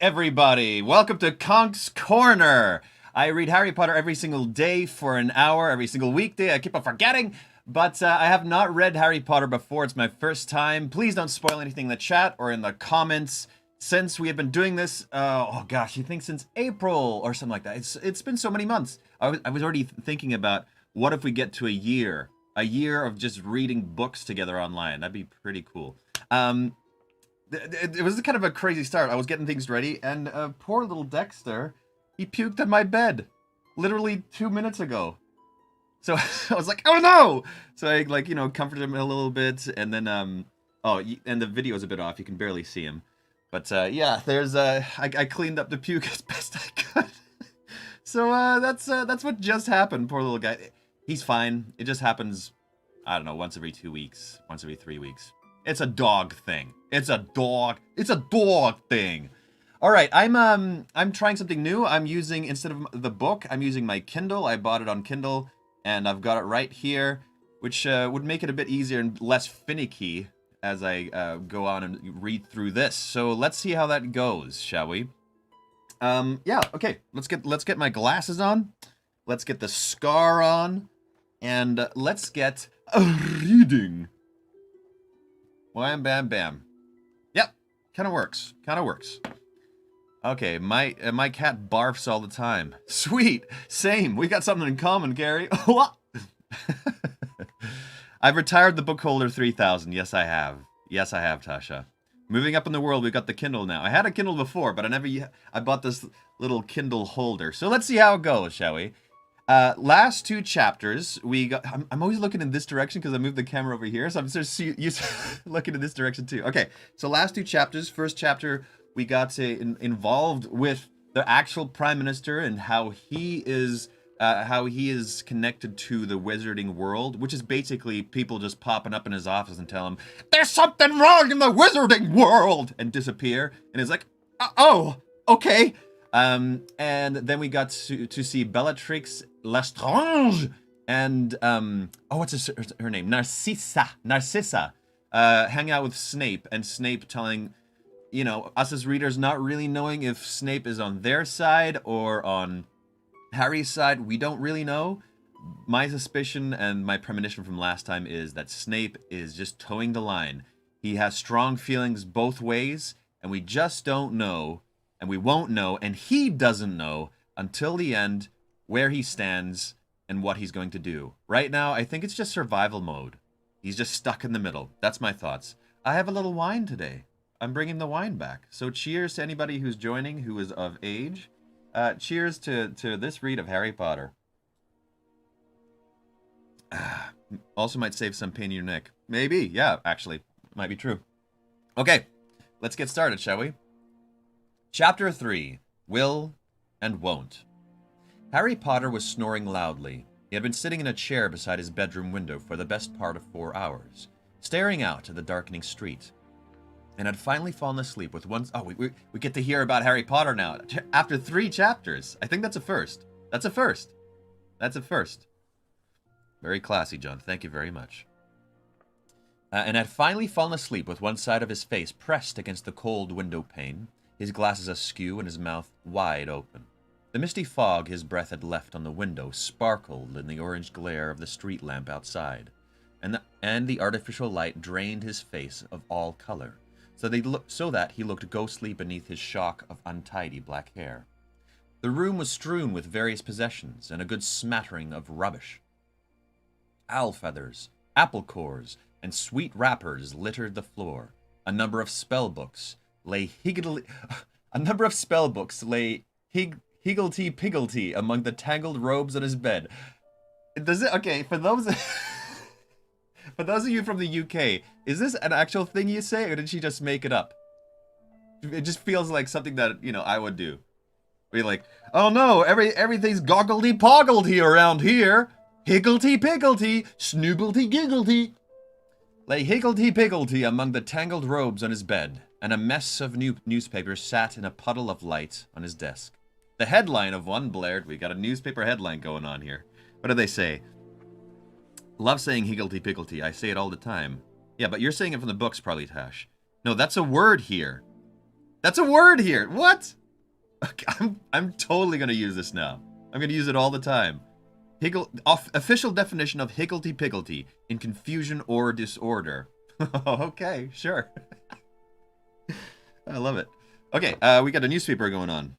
everybody? Welcome to Conk's Corner. I read Harry Potter every single day for an hour, every single weekday. I keep on forgetting, but I have not read Harry Potter before. It's my first time. Please don't spoil anything in the chat or in the comments. Since we have been doing this, oh gosh, you think since April or something like that. It's been so many months. I was already thinking about what if we get to a year of just reading books together online. That'd be pretty cool. It was kind of a crazy start. I was getting things ready, and poor little Dexter, he puked on my bed, literally 2 minutes ago. So I was like, oh no! So I comforted him a little bit, and then and the video is a bit off. You can barely see him, but yeah, there's I cleaned up the puke as best I could. So that's what just happened. Poor little guy. He's fine. It just happens, I don't know, once every 2 weeks, once every 3 weeks. It's a dog thing. It's a dog thing. All right, I'm trying something new. I'm using, instead of the book, I'm using my Kindle. I bought it on Kindle, and I've got it right here, which would make it a bit easier and less finicky as I go on and read through this. So let's see how that goes, shall we? Yeah, okay. Let's get my glasses on. Let's get the scar on, and let's get reading. Wham, bam, bam. Yep, kind of works. Okay, my cat barfs all the time. Sweet, same. We got something in common, Gary. What? I've retired the bookholder 3000. Yes, I have. Yes, I have, Tasha. Moving up in the world, we've got the Kindle now. I had a Kindle before, but I bought this little Kindle holder. So let's see how it goes, shall we? Last two chapters, I'm always looking in this direction because I moved the camera over here, so I'm just used to looking in this direction too. Okay, so last two chapters. First chapter, we got involved with the actual Prime Minister and how he is connected to the wizarding world, which is basically people just popping up in his office and tell him, "There's something wrong in the wizarding world!" and disappear. And he's like, "Oh, okay." And then we got to see Bellatrix Lestrange and what's her name? Narcissa hang out with Snape, and Snape telling, us as readers not really knowing if Snape is on their side or on Harry's side. We don't really know. My suspicion and my premonition from last time is that Snape is just towing the line. He has strong feelings both ways, and we just don't know. And we won't know, and he doesn't know until the end where he stands and what he's going to do. Right now, I think it's just survival mode. He's just stuck in the middle. That's my thoughts. I have a little wine today. I'm bringing the wine back. So cheers to anybody who's joining who is of age. Cheers to this read of Harry Potter. Also might save some pain in your neck. Maybe. Yeah, actually. Might be true. Okay, let's get started, shall we? Chapter 3, Will and Won't. Harry Potter was snoring loudly. He had been sitting in a chair beside his bedroom window for the best part of 4 hours, staring out at the darkening street, and had finally fallen asleep with one... Oh, we get to hear about Harry Potter now, after 3 chapters. I think that's a first. That's a first. Very classy, John. Thank you very much. And had finally fallen asleep with one side of his face pressed against the cold window pane, his glasses askew and his mouth wide open. The misty fog his breath had left on the window sparkled in the orange glare of the street lamp outside, and the artificial light drained his face of all color, so that he looked ghostly beneath his shock of untidy black hair. The room was strewn with various possessions and a good smattering of rubbish. Owl feathers, apple cores, and sweet wrappers littered the floor. A number of spell books lay higgledy-piggledy among the tangled robes on his bed. Okay, for those of you from the UK, is this an actual thing you say, or did she just make it up? It just feels like something that, I would do. Be like, "Oh no, everything's goggledy-poggledy around here. Higgledy-piggledy, snoobledy-giggledy." Lay higgledy-piggledy among the tangled robes on his bed, and a mess of newspapers sat in a puddle of light on his desk. The headline of one blared. We got a newspaper headline going on here. What do they say? Love saying higgledy-piggledy. I say it all the time. Yeah, but you're saying it from the books, probably, Tash. No, that's a word here. That's a word here. What? I'm totally gonna use this now. I'm gonna use it all the time. Official definition of higgledy-piggledy, in confusion or disorder. Okay, sure. I love it. Okay, we got a newspaper going on.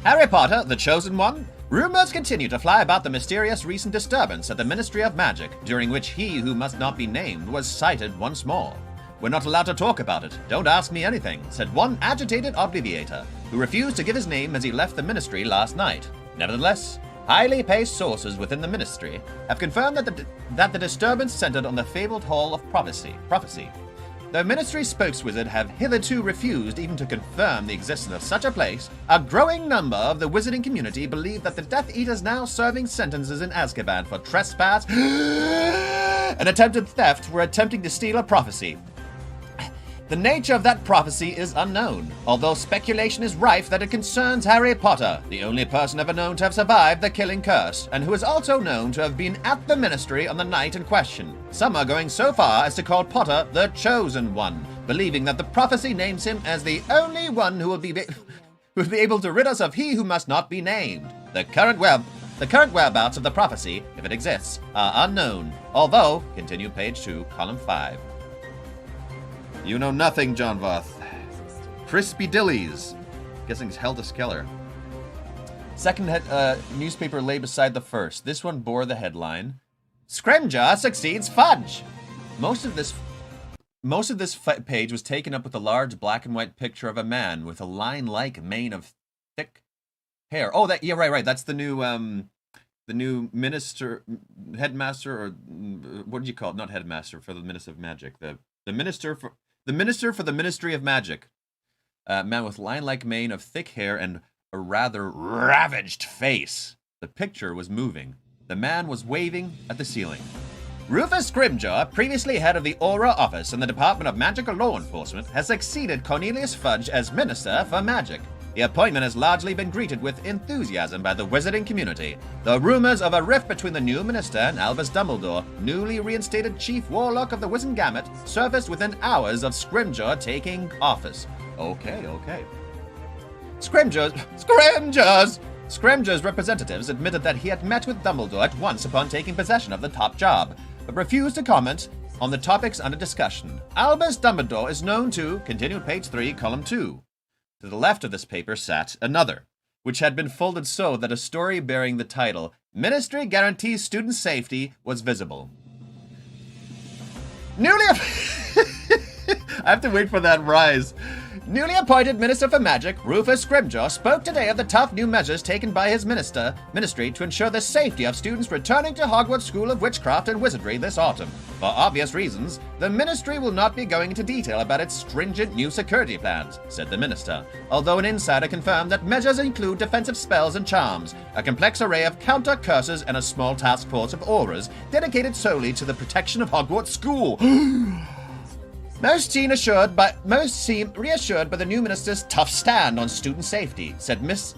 Harry Potter, the Chosen One? Rumors continue to fly about the mysterious recent disturbance at the Ministry of Magic, during which he who must not be named was sighted once more. We're not allowed to talk about it. Don't ask me anything, said one agitated obliviator, who refused to give his name as he left the ministry last night. Nevertheless, highly paced sources within the ministry have confirmed that the disturbance centered on the fabled Hall of Prophecy. Though ministry spokeswizards have hitherto refused even to confirm the existence of such a place, a growing number of the wizarding community believe that the Death Eaters now serving sentences in Azkaban for trespass and attempted theft were attempting to steal a prophecy. The nature of that prophecy is unknown, although speculation is rife that it concerns Harry Potter, the only person ever known to have survived the killing curse, and who is also known to have been at the ministry on the night in question. Some are going so far as to call Potter the Chosen One, believing that the prophecy names him as the only one who will be able to rid us of he who must not be named. The current whereabouts of the prophecy, if it exists, are unknown, although, continue page 2, column 5. You know nothing, John Voth. Crispy Dillies. Guessing it's Helda Skeller. Second newspaper lay beside the first. This one bore the headline, Scrimgeour succeeds Fudge. Most of this page was taken up with a large black and white picture of a man with a line-like mane of thick hair. Oh, right. That's the new headmaster, or what did you call it? Not headmaster, for the Minister of Magic. The minister for the Ministry of Magic. Man with line-like mane of thick hair and a rather ravaged face. The picture was moving. The man was waving at the ceiling. Rufus Scrimgeour, previously head of the Aura Office in the Department of Magical Law Enforcement, has succeeded Cornelius Fudge as Minister for Magic. The appointment has largely been greeted with enthusiasm by the wizarding community, though rumors of a rift between the new minister and Albus Dumbledore, newly reinstated Chief Warlock of the Wizengamot, surfaced within hours of Scrimgeour taking office. Okay. Scrimgeour's representatives admitted that he had met with Dumbledore at once upon taking possession of the top job, but refused to comment on the topics under discussion. Albus Dumbledore is known to, continue page 3, column 2. To the left of this paper sat another, which had been folded so that a story bearing the title, Ministry Guarantees Student Safety, was visible. I have to wait for that rise. Newly appointed Minister for Magic, Rufus Scrimgeour, spoke today of the tough new measures taken by his ministry to ensure the safety of students returning to Hogwarts School of Witchcraft and Wizardry this autumn. For obvious reasons, the ministry will not be going into detail about its stringent new security plans, said the minister, although an insider confirmed that measures include defensive spells and charms, a complex array of counter curses, and a small task force of auras dedicated solely to the protection of Hogwarts School. Most seem reassured by the new minister's tough stand on student safety, said Mrs.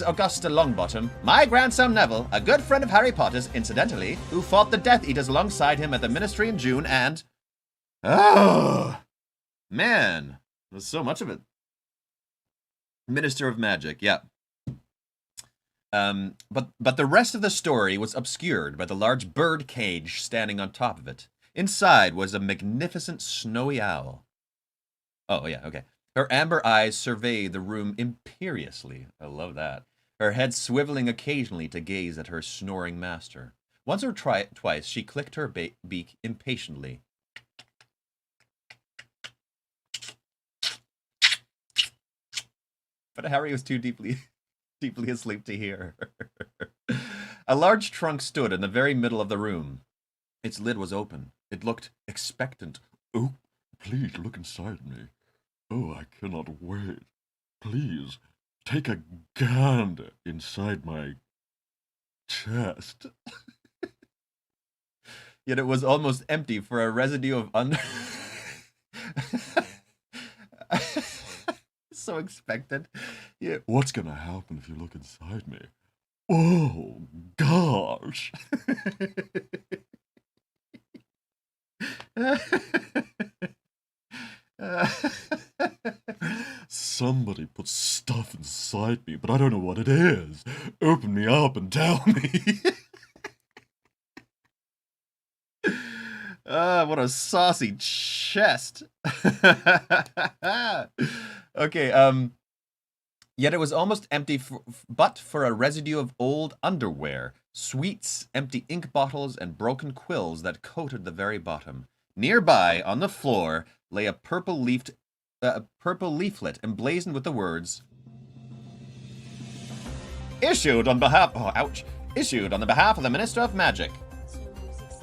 Augusta Longbottom, my grandson Neville, a good friend of Harry Potter's, incidentally, who fought the Death Eaters alongside him at the ministry in June, and... Oh, man, there's so much of it. Minister of Magic, yeah. But the rest of the story was obscured by the large bird cage standing on top of it. Inside was a magnificent snowy owl. Oh, yeah, okay. Her amber eyes surveyed the room imperiously. I love that. Her head swiveling occasionally to gaze at her snoring master. Once or twice, she clicked her beak impatiently. But Harry was too deeply asleep to hear. A large trunk stood in the very middle of the room. Its lid was open. It looked expectant. Oh, please look inside me. Oh, I cannot wait. Please, take a gander inside my chest. Yet it was almost empty for a residue of So expectant. Yeah. What's gonna happen if you look inside me? Oh, gosh. somebody put stuff inside me, but I don't know what it is. Open me up and tell me. What a saucy chest. Okay, yet it was almost empty but for a residue of old underwear, sweets, empty ink bottles, and broken quills that coated the very bottom. Nearby, on the floor, lay a purple leaflet emblazoned with the words, Issued on the behalf of the Minister of Magic.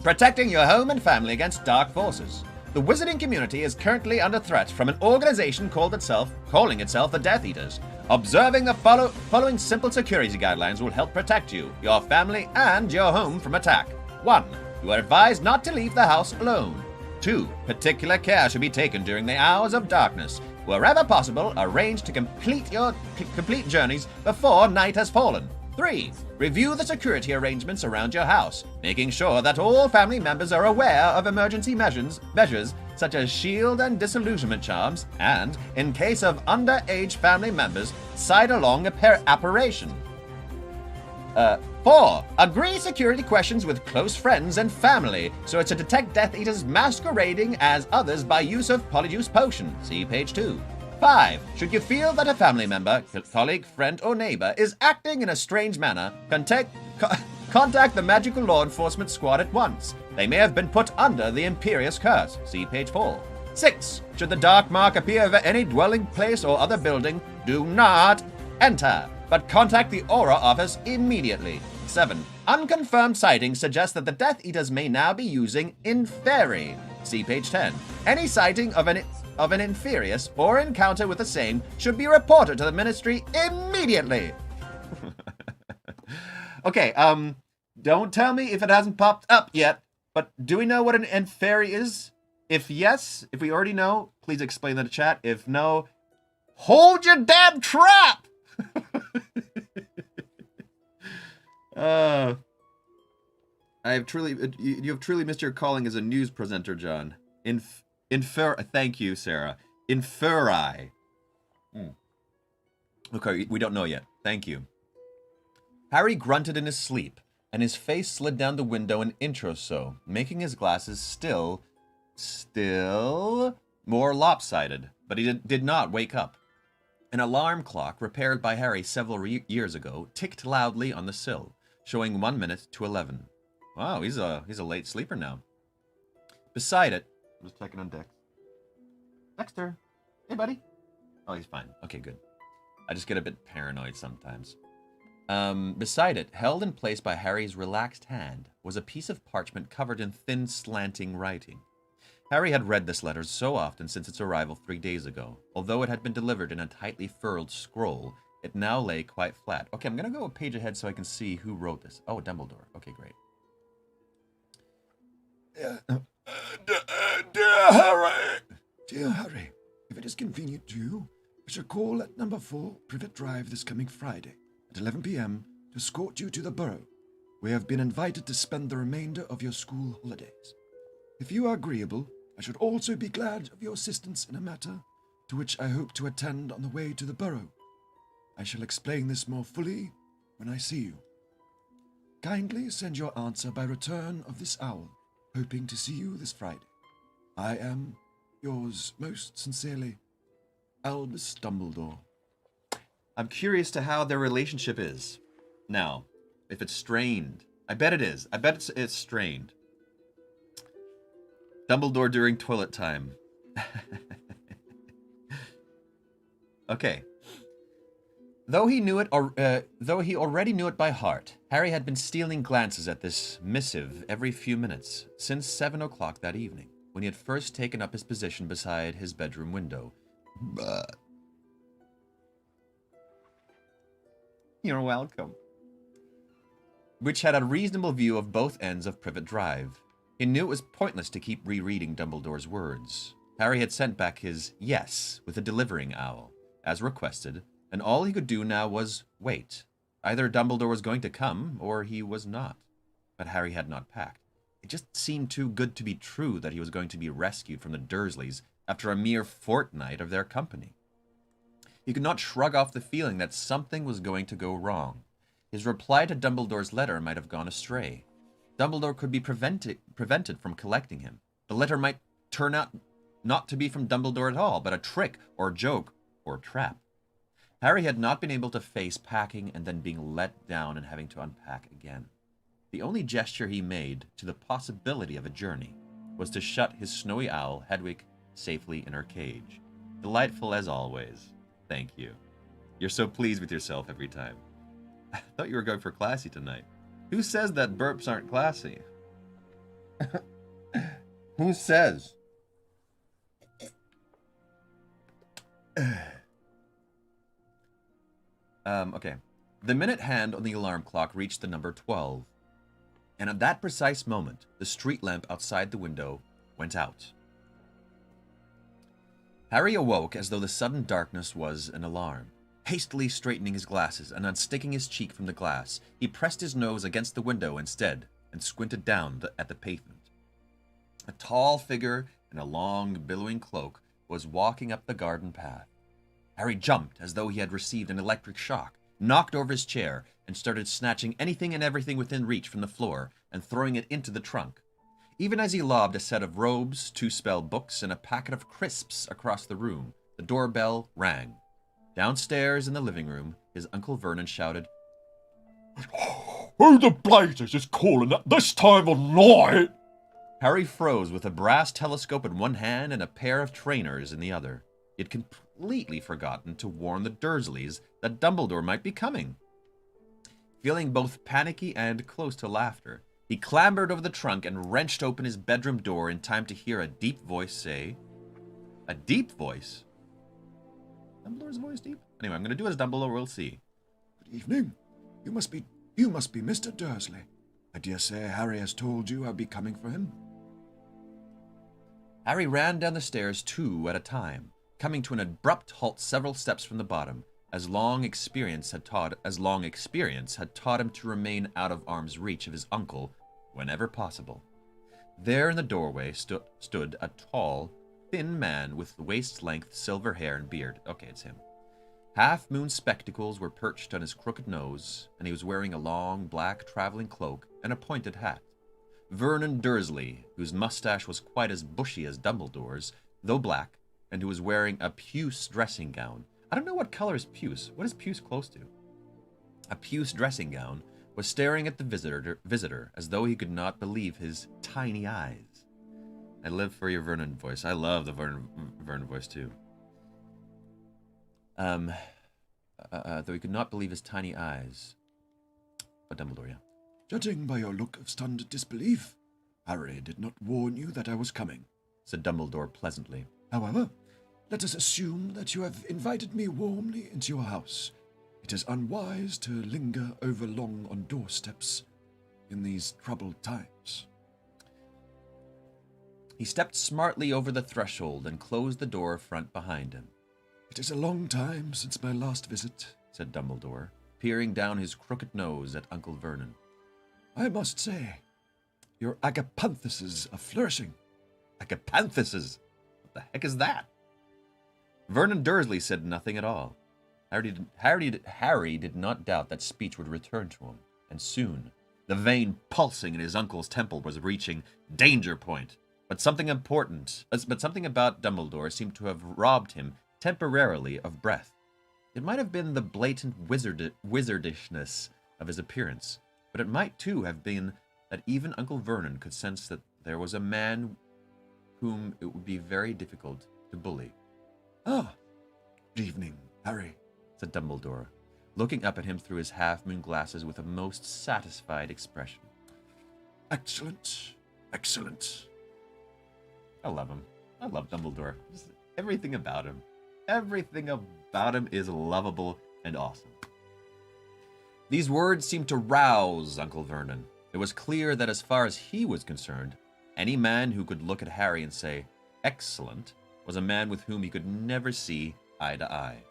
Protecting your home and family against dark forces. The wizarding community is currently under threat from an organization calling itself the Death Eaters. Observing the following simple security guidelines will help protect you, your family, and your home from attack. 1. You are advised not to leave the house alone. 2. Particular care should be taken during the hours of darkness. Wherever possible, arrange to complete journeys before night has fallen. 3. Review the security arrangements around your house, making sure that all family members are aware of emergency measures such as shield and disillusionment charms, and, in case of underage family members, side-along apparition. 4. Agree security questions with close friends and family so as to detect Death Eaters masquerading as others by use of Polyjuice Potion. See page 2. 5. Should you feel that a family member, colleague, friend, or neighbor is acting in a strange manner, contact the Magical Law Enforcement Squad at once. They may have been put under the Imperious Curse. See page 4. 6. Should the dark mark appear over any dwelling place or other building, do not enter, but contact the Aura Office immediately. 7. Unconfirmed sightings suggest that the Death Eaters may now be using Inferi. See page 10. Any sighting of an Inferius or encounter with the same should be reported to the Ministry immediately. Okay, don't tell me if it hasn't popped up yet, but do we know what an Inferi is? If yes, if we already know, please explain that in the chat. If no, hold your damn trap! you have truly missed your calling as a news presenter, John. Thank you, Sarah. Inferi. Okay, we don't know yet. Thank you. Harry grunted in his sleep, and his face slid down the window an inch or so, making his glasses still more lopsided, but he did not wake up. An alarm clock, repaired by Harry several years ago, ticked loudly on the sill, showing 1 minute to 11. Wow, he's a late sleeper now. Beside it, I'm just checking on Dex. Dexter, hey buddy. Oh, he's fine. Okay, good. I just get a bit paranoid sometimes. Beside it, held in place by Harry's relaxed hand, was a piece of parchment covered in thin, slanting writing. Harry had read this letter so often since its arrival 3 days ago. Although it had been delivered in a tightly furled scroll, it now lay quite flat. Okay, I'm going to go a page ahead so I can see who wrote this. Oh, Dumbledore. Okay, great. Dear Harry, if it is convenient to you, I shall call at number 4 Privet Drive this coming Friday at 11 p.m. to escort you to the Burrow. We have been invited to spend the remainder of your school holidays. If you are agreeable, I should also be glad of your assistance in a matter to which I hope to attend on the way to the Burrow. I shall explain this more fully when I see you. Kindly send your answer by return of this owl, hoping to see you this Friday. I am yours most sincerely, Albus Dumbledore. I'm curious to how their relationship is. Now, if it's strained. I bet it is. I bet it's strained. Dumbledore during toilet time. Okay. Though he already knew it by heart, Harry had been stealing glances at this missive every few minutes since 7 o'clock that evening, when he had first taken up his position beside his bedroom window. But you're welcome. Which had a reasonable view of both ends of Privet Drive. He knew it was pointless to keep rereading Dumbledore's words. Harry had sent back his yes with a delivering owl, as requested, and all he could do now was wait. Either Dumbledore was going to come, or he was not. But Harry had not packed. It just seemed too good to be true that he was going to be rescued from the Dursleys after a mere fortnight of their company. He could not shrug off the feeling that something was going to go wrong. His reply to Dumbledore's letter might have gone astray. Dumbledore could be prevented from collecting him. The letter might turn out not to be from Dumbledore at all, but a trick or a joke or a trap. Harry had not been able to face packing and then being let down and having to unpack again. The only gesture he made to the possibility of a journey was to shut his snowy owl, Hedwig, safely in her cage. Delightful as always. Thank you. You're so pleased with yourself every time. I thought you were going for classy tonight. Who says that burps aren't classy? Who says? Okay. The minute hand on the alarm clock reached the number 12. And at that precise moment, the street lamp outside the window went out. Harry awoke as though the sudden darkness was an alarm. Hastily straightening his glasses and unsticking his cheek from the glass, he pressed his nose against the window instead and squinted down at the pavement. A tall figure in a long, billowing cloak was walking up the garden path. Harry jumped as though he had received an electric shock, knocked over his chair, and started snatching anything and everything within reach from the floor and throwing it into the trunk. Even as he lobbed a set of robes, 2 spell books, and a packet of crisps across the room, the doorbell rang. Downstairs in the living room, his Uncle Vernon shouted, Who the blazes is calling at this time of night? Harry froze with a brass telescope in one hand and a pair of trainers in the other. He had completely forgotten to warn the Dursleys that Dumbledore might be coming. Feeling both panicky and close to laughter, he clambered over the trunk and wrenched open his bedroom door in time to hear a deep voice say... A deep voice? Dumbledore's voice deep? Anyway, I'm going to do as Dumbledore, we'll see. Good evening. You must be Mr. Dursley. I dare say Harry has told you I'll be coming for him. Harry ran down the stairs 2 at a time, coming to an abrupt halt several steps from the bottom, as long experience had taught him to remain out of arm's reach of his uncle whenever possible. There in the doorway stood a tall, thin man with waist-length silver hair and beard. Okay, it's him. Half-moon spectacles were perched on his crooked nose, and he was wearing a long black traveling cloak and a pointed hat. Vernon Dursley, whose mustache was quite as bushy as Dumbledore's, though black, and who was wearing a puce dressing gown. I don't know what color is puce. What is puce close to? A puce dressing gown, was staring at the visitor as though he could not believe his tiny eyes. I live for your Vernon voice. I love the Vernon voice too. Though he could not believe his tiny eyes. But Dumbledore, yeah. Judging by your look of stunned disbelief, Harry did not warn you that I was coming, said Dumbledore pleasantly. However, let us assume that you have invited me warmly into your house. It is unwise to linger over long on doorsteps in these troubled times. He stepped smartly over the threshold and closed the door front behind him. It is a long time since my last visit, said Dumbledore, peering down his crooked nose at Uncle Vernon. I must say, your agapanthuses are flourishing. Agapanthuses? What the heck is that? Vernon Dursley said nothing at all. Harry did not doubt that speech would return to him, and soon the vein pulsing in his uncle's temple was reaching danger point. But something about Dumbledore seemed to have robbed him temporarily of breath. It might have been the blatant wizardishness of his appearance, but it might too have been that even Uncle Vernon could sense that there was a man whom it would be very difficult to bully. Ah, good evening, Harry, said Dumbledore, looking up at him through his half-moon glasses with a most satisfied expression. Excellent, excellent. I love him. I love Dumbledore. Just everything about him. Everything about him is lovable and awesome. These words seemed to rouse Uncle Vernon. It was clear that as far as he was concerned, any man who could look at Harry and say, excellent, was a man with whom he could never see eye to eye.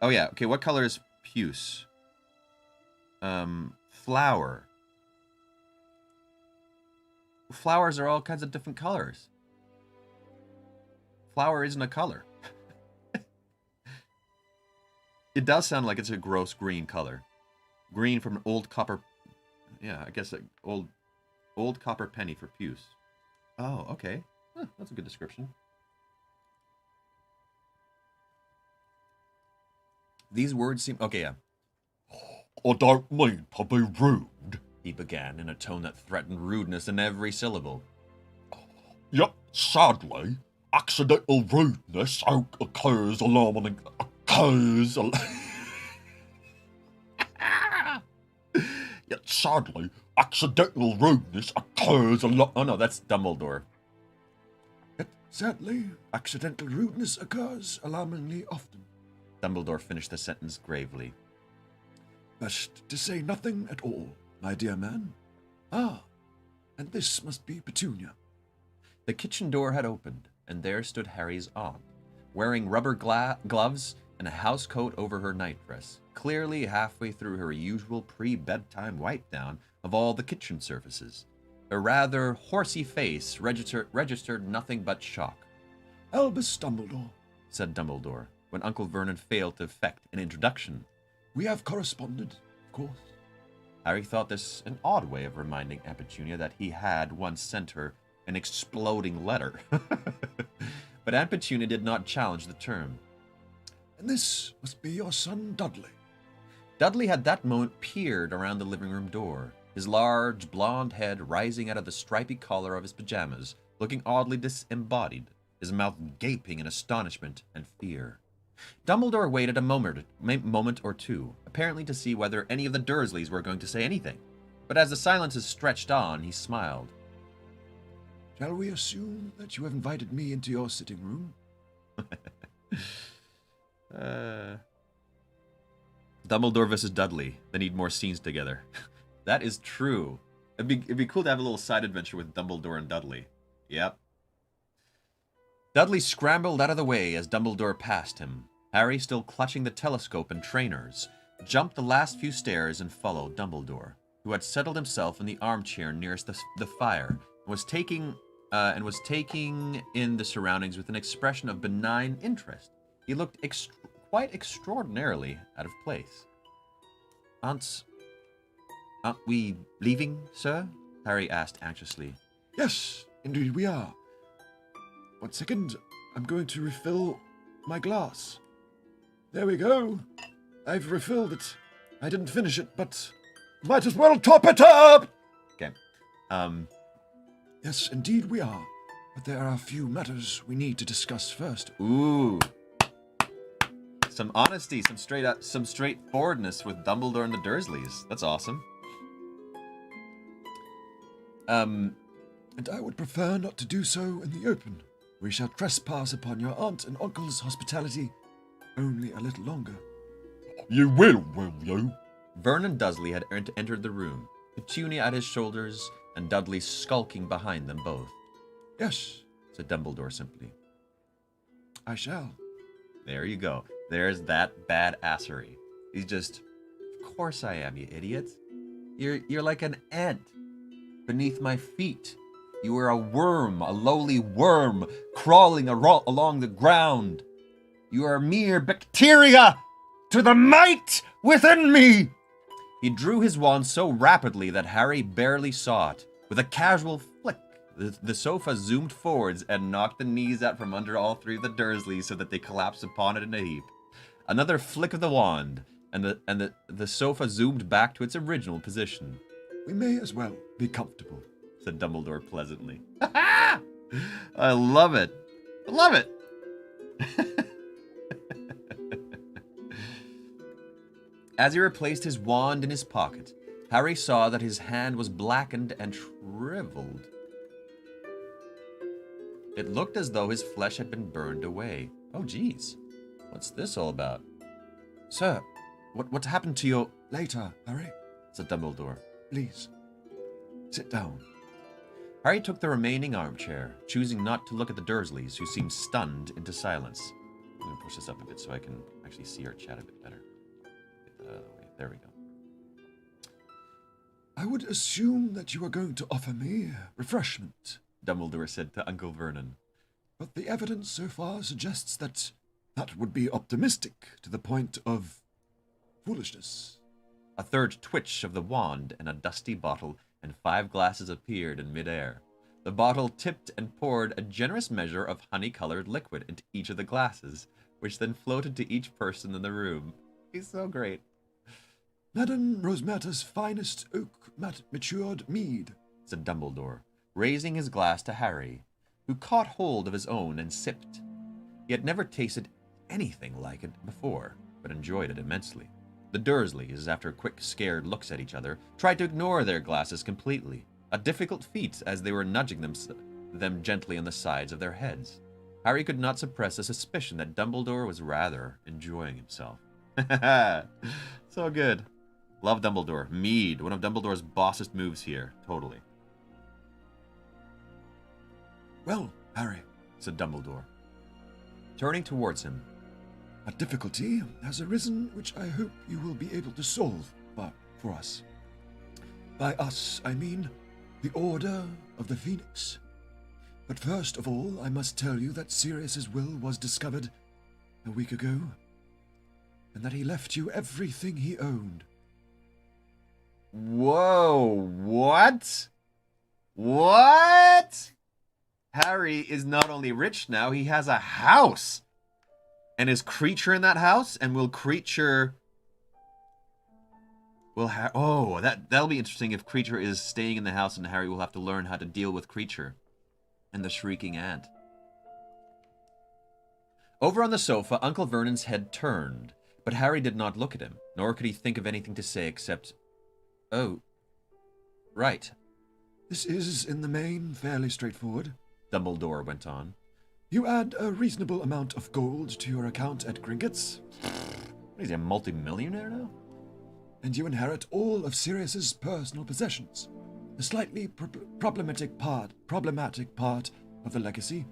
Oh yeah, okay, what color is puce? Flower. Flowers are all kinds of different colors. Flower isn't a color. It does sound like it's a gross green color. Green from an old copper... Yeah, I guess an old copper penny for puce. Oh, okay. Huh, that's a good description. These words seem... Okay, yeah. I don't mean to be rude. He began in a tone that threatened rudeness in every syllable. Yet, sadly, accidental rudeness occurs alarming... Yet, sadly, accidental rudeness occurs a lot... Oh no, that's Dumbledore. Yet, sadly, accidental rudeness occurs alarmingly often. Dumbledore finished the sentence gravely. Best to say nothing at all, my dear man. Ah, and this must be Petunia. The kitchen door had opened, and there stood Harry's aunt, wearing rubber gloves and a house coat over her nightdress, clearly halfway through her usual pre-bedtime wipe-down of all the kitchen surfaces. Her rather horsey face registered nothing but shock. Albus Dumbledore, said Dumbledore, when Uncle Vernon failed to effect an introduction. We have corresponded, of course. Harry thought this an odd way of reminding Aunt Petunia that he had once sent her an exploding letter. But Aunt Petunia did not challenge the term. And this must be your son Dudley. Dudley had that moment peered around the living room door, his large blonde head rising out of the stripy collar of his pajamas, looking oddly disembodied, his mouth gaping in astonishment and fear. Dumbledore waited a moment or two, apparently to see whether any of the Dursleys were going to say anything. But as the silences stretched on, he smiled. Shall we assume that you have invited me into your sitting room? Dumbledore versus Dudley. They need more scenes together. That is true. It'd be cool to have a little side adventure with Dumbledore and Dudley. Yep. Dudley scrambled out of the way as Dumbledore passed him. Harry, still clutching the telescope and trainers, jumped the last few stairs and followed Dumbledore, who had settled himself in the armchair nearest the fire and was taking in the surroundings with an expression of benign interest. He looked quite extraordinarily out of place. Aren't we leaving, sir? Harry asked anxiously. Yes, indeed we are. 1 second, I'm going to refill my glass. There we go. I've refilled it. I didn't finish it, but might as well top it up! Okay. Yes, indeed we are. But there are a few matters we need to discuss first. Ooh. Some honesty, some straightforwardness with Dumbledore and the Dursleys. That's awesome. And I would prefer not to do so in the open. We shall trespass upon your aunt and uncle's hospitality only a little longer. You will you? Vernon Dursley had entered the room, Petunia at his shoulders and Dudley skulking behind them both. Yes, said Dumbledore simply. I shall. There you go. There's that badassery. He's just, of course I am, you idiot. You're like an ant beneath my feet. You are a worm, a lowly worm, crawling along the ground. You are mere bacteria to the might within me. He drew his wand so rapidly that Harry barely saw it. With a casual flick, the sofa zoomed forwards and knocked the knees out from under all three of the Dursleys so that they collapsed upon it in a heap. Another flick of the wand, and the sofa zoomed back to its original position. We may as well be comfortable, said Dumbledore pleasantly. I love it. I love it. As he replaced his wand in his pocket, Harry saw that his hand was blackened and shriveled. It looked as though his flesh had been burned away. Oh, geez. What's this all about? Sir, what's happened to your... Later, Harry, said Dumbledore. Please, sit down. Harry took the remaining armchair, choosing not to look at the Dursleys, who seemed stunned into silence. I'm going to push this up a bit so I can actually see our chat a bit better. Get that out of the way. There we go. I would assume that you are going to offer me refreshment, Dumbledore said to Uncle Vernon. But the evidence so far suggests that would be optimistic to the point of foolishness. A third twitch of the wand, and a dusty bottle and 5 glasses appeared in midair. The bottle tipped and poured a generous measure of honey-colored liquid into each of the glasses, which then floated to each person in the room. He's so great. Madame Rosmerta's finest oak-matured mead, said Dumbledore, raising his glass to Harry, who caught hold of his own and sipped. He had never tasted anything like it before, but enjoyed it immensely. The Dursleys, after quick, scared looks at each other, tried to ignore their glasses completely, a difficult feat as they were nudging them gently on the sides of their heads. Harry could not suppress a suspicion that Dumbledore was rather enjoying himself. So good. Love Dumbledore. Mead, one of Dumbledore's bossest moves here. Totally. Well, Harry, said Dumbledore, turning towards him. a difficulty has arisen which I hope you will be able to solve for us. By us, I mean the Order of the Phoenix. But first of all, I must tell you that Sirius's will was discovered a week ago, and that he left you everything he owned. Whoa, what? What? Harry is not only rich now, he has a house. And is Creature in that house? And will Creature... that'll be interesting if Creature is staying in the house and Harry will have to learn how to deal with Creature and the shrieking ant. Over on the sofa, Uncle Vernon's head turned, but Harry did not look at him, nor could he think of anything to say except, "Oh, right." This is, in the main, fairly straightforward, Dumbledore went on. You add a reasonable amount of gold to your account at Gringotts, Is he a multi-millionaire now? and you inherit all of Sirius's personal possessions. The slightly problematic part of the legacy.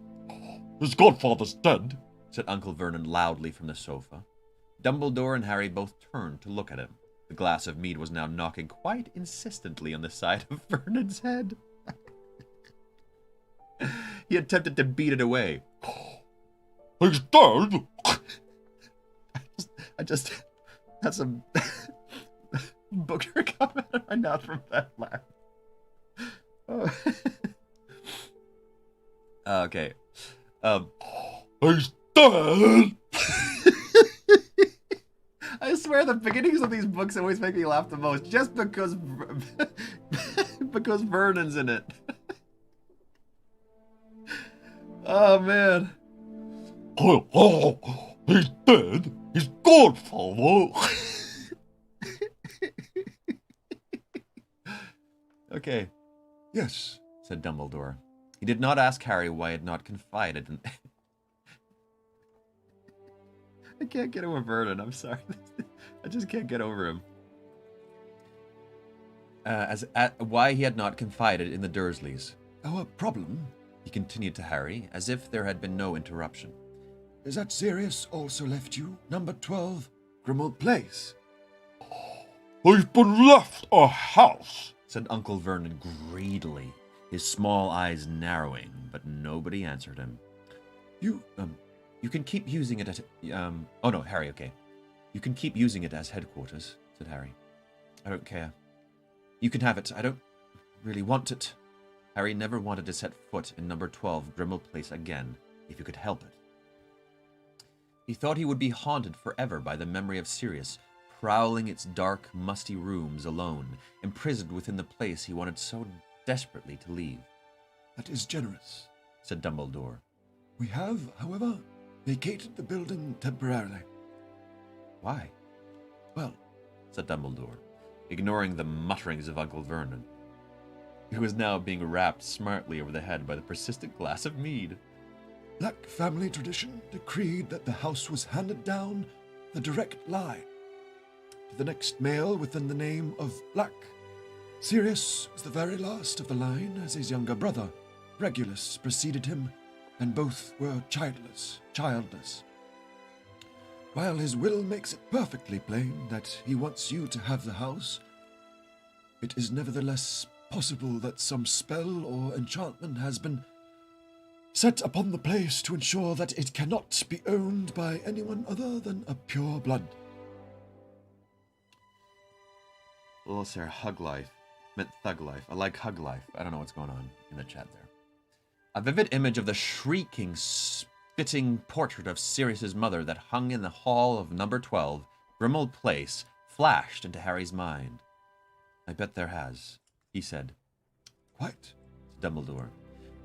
His godfather's dead, said Uncle Vernon loudly from the sofa. Dumbledore and Harry both turned to look at him. The glass of mead was now knocking quite insistently on the side of Vernon's head. He attempted to beat it away. He's dead? That's some booger coming out of my mouth from that laugh. Oh. Okay. He's dead? I swear the beginnings of these books always make me laugh the most, just because because Vernon's in it. Oh, man. He's dead? His godfather? Okay, Yes, said Dumbledore. He did not ask Harry why he had not confided in... I can't get over Vernon, I'm sorry. I just can't get over him. Why he had not confided in the Dursleys. our problem He continued to Harry, as if there had been no interruption. is that Sirius also left you number 12, Grimmauld Place. He's been left a house, Said Uncle Vernon greedily, his small eyes narrowing, but nobody answered him. You can keep using it at, oh no, Harry, okay. You can keep using it as headquarters, said Harry. I don't care. You can have it. I don't really want it. Harry never wanted to set foot in number 12 Grimmauld Place again, if he could help it. He thought he would be haunted forever by the memory of Sirius, prowling its dark, musty rooms alone, imprisoned within the place he wanted so desperately to leave. That is generous, said Dumbledore. We have, however, vacated the building temporarily. Why? Well, said Dumbledore, ignoring the mutterings of Uncle Vernon, who was now being rapped smartly over the head by the persistent glass of mead. Black family tradition decreed that the house was handed down the direct line to the next male within the name of Black. Sirius was the very last of the line, as his younger brother, Regulus, preceded him, and both were childless. While his will makes it perfectly plain that he wants you to have the house, it is nevertheless possible that some spell or enchantment has been set upon the place to ensure that it cannot be owned by anyone other than a pure blood. Little Sarah, hug life. Meant thug life. I like hug life. I don't know what's going on in the chat there. A vivid image of the shrieking, spitting portrait of Sirius's mother that hung in the hall of number 12, Grimmauld Place, flashed into Harry's mind. I bet there has, he said. Quite. Dumbledore.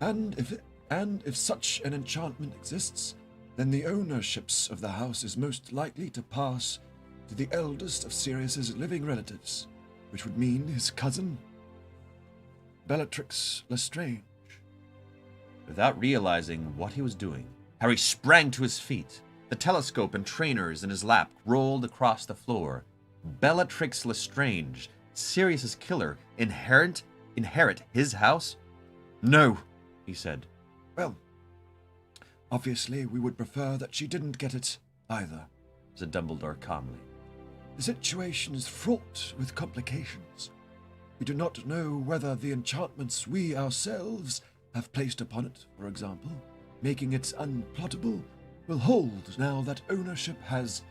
And if such an enchantment exists, then the ownerships of the house is most likely to pass to the eldest of Sirius's living relatives, which would mean his cousin, Bellatrix Lestrange. Without realizing what he was doing, Harry sprang to his feet. The telescope and trainers in his lap rolled across the floor. Bellatrix Lestrange, Sirius's killer, inherit his house? No, he said. Well, obviously we would prefer that she didn't get it either, said Dumbledore calmly. The situation is fraught with complications. We do not know whether the enchantments we ourselves have placed upon it, for example, making it unplottable, will hold now that ownership has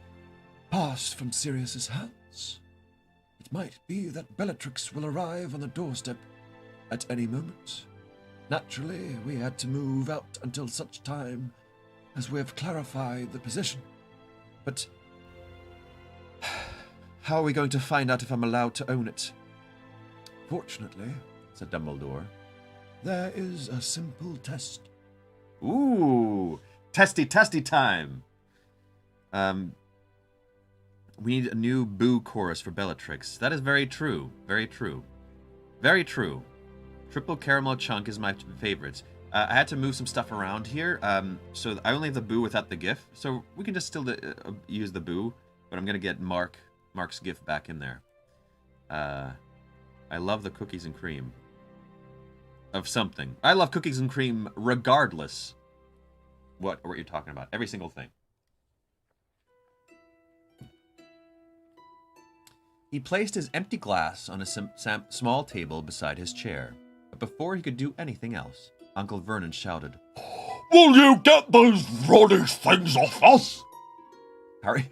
passed from Sirius's hands. It might be that Bellatrix will arrive on the doorstep at any moment. Naturally, we had to move out until such time as we have clarified the position. But how are we going to find out if I'm allowed to own it? Fortunately, said Dumbledore, there is a simple test. Ooh, testy time. We need a new boo chorus for Bellatrix. That is very true. Very true. Very true. Triple caramel chunk is my favorite. I had to move some stuff around here, so I only have the boo without the gif. So we can just still use the boo, but I'm gonna get Mark's gif back in there. I love the cookies and cream. Of something. I love cookies and cream regardless what you're talking about. Every single thing. He placed his empty glass on a small table beside his chair. But before he could do anything else, Uncle Vernon shouted, Will you get those rubbish things off us? Harry...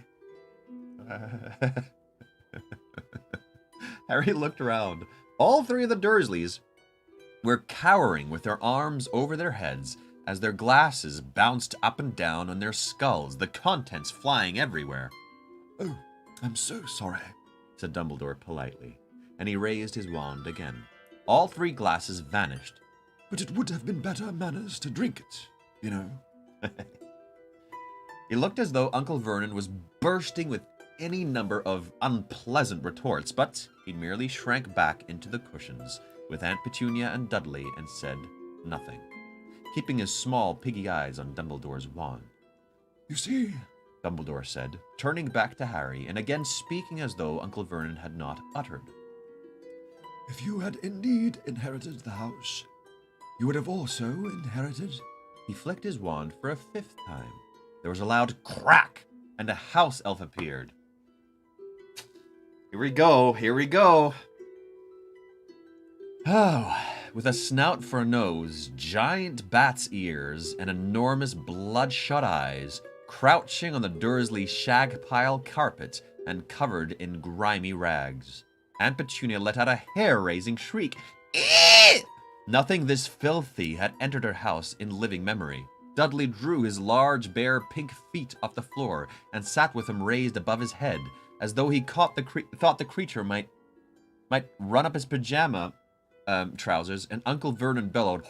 Harry looked around. All three of the Dursleys were cowering with their arms over their heads as their glasses bounced up and down on their skulls, the contents flying everywhere. Oh, I'm so sorry, said Dumbledore politely, and he raised his wand again. All three glasses vanished. But it would have been better manners to drink it, you know. It looked as though Uncle Vernon was bursting with any number of unpleasant retorts, but he merely shrank back into the cushions with Aunt Petunia and Dudley and said nothing, keeping his small piggy eyes on Dumbledore's wand. You see, Dumbledore said, turning back to Harry and again speaking as though Uncle Vernon had not uttered. If you had indeed inherited the house, you would have also inherited... He flicked his wand for a fifth time. There was a loud crack, and a house elf appeared. Here we go, here we go. Oh, with a snout for a nose, giant bat's ears, and enormous bloodshot eyes, crouching on the Dursley shag pile carpet and covered in grimy rags. Aunt Petunia let out a hair-raising shriek. Eeeh! Nothing this filthy had entered her house in living memory. Dudley drew his large, bare, pink feet off the floor and sat with them raised above his head, as though he thought the creature might run up his pajama trousers, and Uncle Vernon bellowed,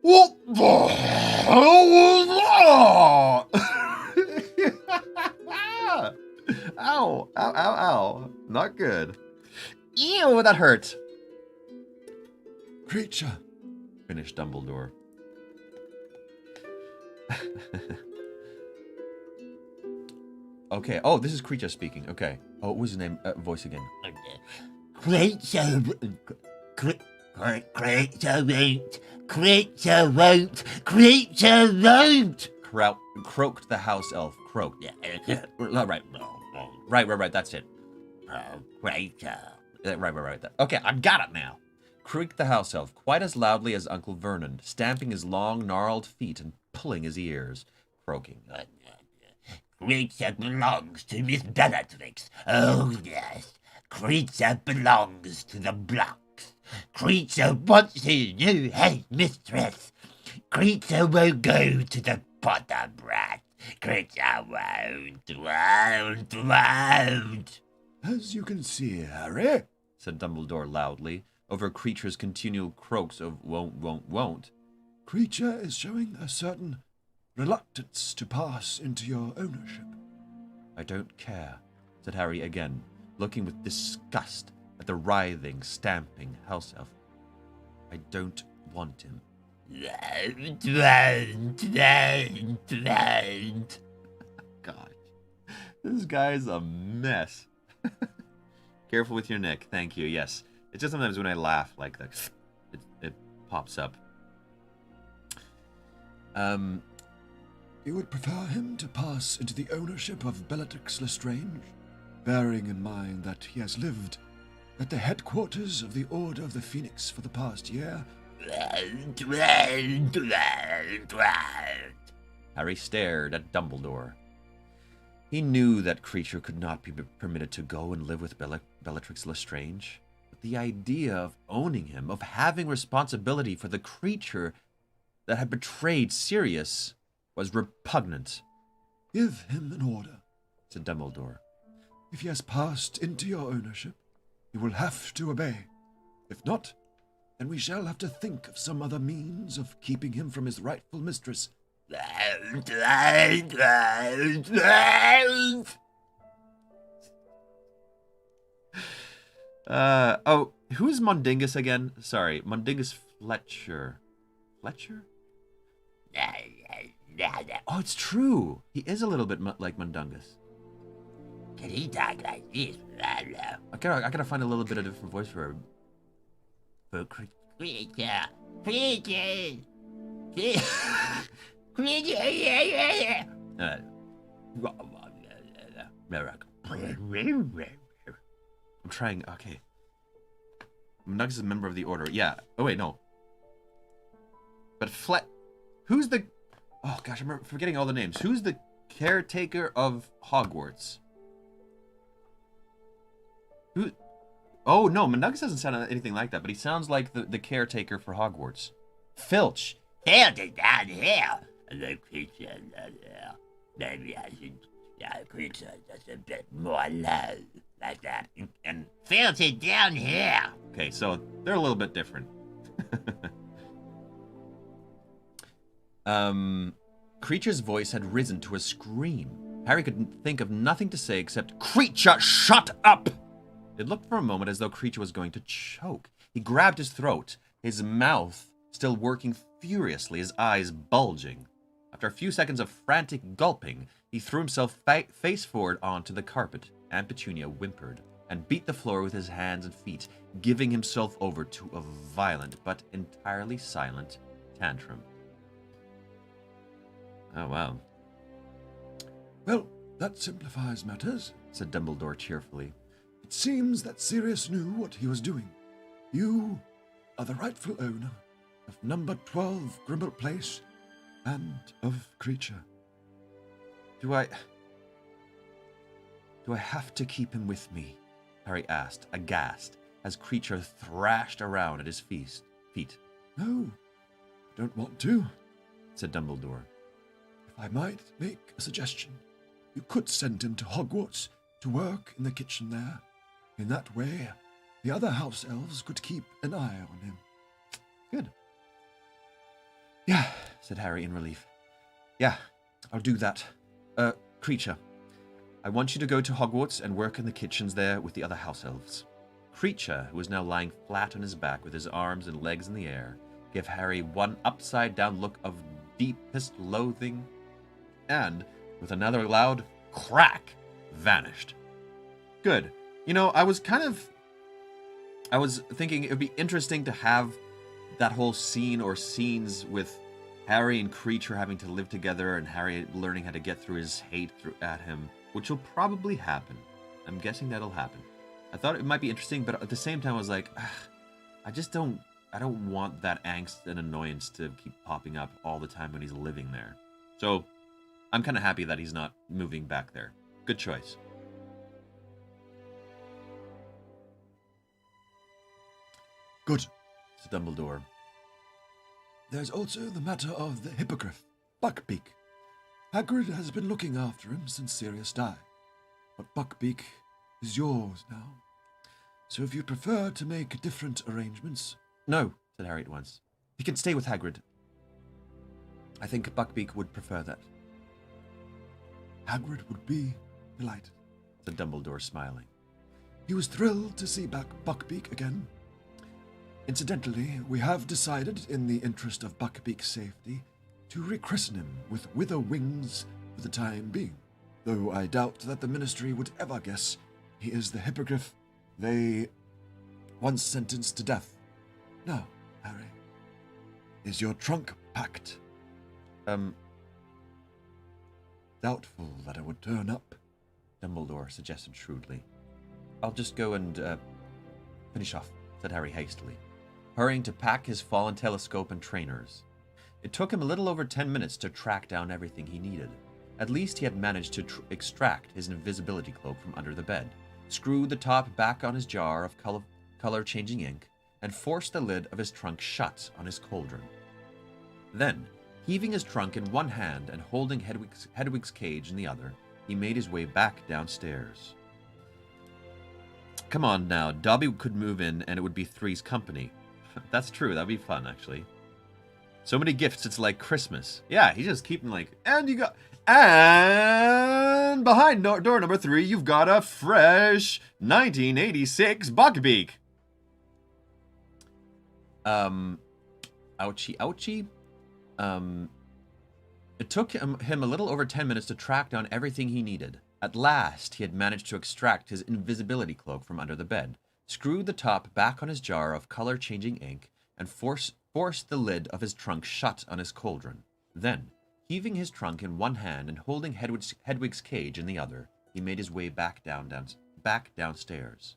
What the hell was that? Ow, ow, ow, ow. Not good. Ew, that hurt. Creature, finished Dumbledore. Okay. Oh, this is Creature speaking. Okay. Oh, what was his name? Voice again. Creature won't. Croaked the house elf. Croaked. Right. That's it. Creature. Right. Okay, I got it now. Creaked the house elf quite as loudly as Uncle Vernon, stamping his long, gnarled feet and pulling his ears, croaking. Creature belongs to Miss Bellatrix. Oh, yes. Creature belongs to the blocks. Creature wants his new head mistress. Creature won't go to the Potter brat. Creature won't. As you can see, Harry, said Dumbledore loudly, over Creature's continual croaks of won't. Creature is showing a certain reluctance to pass into your ownership. I don't care, said Harry again, looking with disgust at the writhing, stamping house elf. I don't want him. God, this guy's a mess. Careful with your neck. Thank you. Yes. It's just sometimes when I laugh like that, it pops up. You would prefer him to pass into the ownership of Bellatrix Lestrange, bearing in mind that he has lived at the headquarters of the Order of the Phoenix for the past year? Harry stared at Dumbledore. He knew that Creature could not be permitted to go and live with Bellatrix Lestrange. But the idea of owning him, of having responsibility for the creature that had betrayed Sirius, was repugnant. Give him an order, said Dumbledore. If he has passed into your ownership, you will have to obey. If not, then we shall have to think of some other means of keeping him from his rightful mistress. Who's Mundingus again? Sorry, Mundingus Fletcher. Fletcher? Oh, it's true. He is a little bit like Mundungus. Can he talk like this? I gotta find a little bit of a different voice for Creature. Creature. I'm trying. Okay. Mundungus is a member of the Order. Yeah. Oh wait, no. But who's the? Oh gosh, I'm forgetting all the names. Who's the caretaker of Hogwarts? Who? Oh no, Mundungus doesn't sound anything like that, but he sounds like the caretaker for Hogwarts. Filch. Filch is down here. The creature down here. Maybe I should. Yeah, creature just a bit more low, like that. And Filch is down here. Okay, so they're a little bit different. Creature's voice had risen to a scream. Harry could think of nothing to say except, "Creature, shut up!" It looked for a moment as though Creature was going to choke. He grabbed his throat, his mouth still working furiously, his eyes bulging. After a few seconds of frantic gulping, he threw himself face forward onto the carpet. Aunt Petunia whimpered and beat the floor with his hands and feet, giving himself over to a violent but entirely silent tantrum. Oh, wow. Well, that simplifies matters, said Dumbledore cheerfully. It seems that Sirius knew what he was doing. You are the rightful owner of number 12 Grimmauld Place and of Creature. Do I have to keep him with me? Harry asked, aghast, as Creature thrashed around at his feet. No, I don't want to, said Dumbledore. If I might make a suggestion, you could send him to Hogwarts to work in the kitchen there. In that way, the other house elves could keep an eye on him. Good. Yeah, said Harry in relief. Yeah, I'll do that. Creature, I want you to go to Hogwarts and work in the kitchens there with the other house elves. Creature, who was now lying flat on his back with his arms and legs in the air, gave Harry one upside-down look of deepest loathing and, with another loud crack, vanished. Good. You know, I was thinking it would be interesting to have that whole scene or scenes with Harry and Creature having to live together and Harry learning how to get through his hate at him, which will probably happen. I'm guessing that'll happen. I thought it might be interesting, but at the same time I was like, I don't want that angst and annoyance to keep popping up all the time when he's living there. So I'm kind of happy that he's not moving back there. Good choice. Good. Said Dumbledore. There's also the matter of the hippogriff, Buckbeak. Hagrid has been looking after him since Sirius died, but Buckbeak is yours now. So if you prefer to make different arrangements... No, said Harry at once. He can stay with Hagrid. I think Buckbeak would prefer that, Hagrid would be delighted. said Dumbledore, smiling. He was thrilled to see back Buckbeak again. Incidentally, we have decided, in the interest of Buckbeak's safety, to rechristen him with Wither Wings for the time being, though I doubt that the Ministry would ever guess he is the hippogriff they once sentenced to death. Now, Harry, is your trunk packed? Doubtful that it would turn up, Dumbledore suggested shrewdly. I'll just go and finish off, said Harry hastily, hurrying to pack his fallen telescope and trainers. It took him a little over 10 minutes to track down everything he needed. At least he had managed to extract his invisibility cloak from under the bed, screw the top back on his jar of color-changing ink, and forced the lid of his trunk shut on his cauldron. Then, heaving his trunk in one hand and holding Hedwig's cage in the other, he made his way back downstairs. Come on now, Dobby could move in and it would be Three's company. That's true, that'd be fun, actually. So many gifts, it's like Christmas. Yeah, he's just keeping like, and behind door number 3, you've got a fresh 1986 Buckbeak. Ouchie, ouchie. It took him a little over 10 minutes to track down everything he needed. At last, he had managed to extract his invisibility cloak from under the bed, screwed the top back on his jar of color-changing ink, and forced the lid of his trunk shut on his cauldron. Then, heaving his trunk in one hand and holding Hedwig's cage in the other, he made his way back downstairs.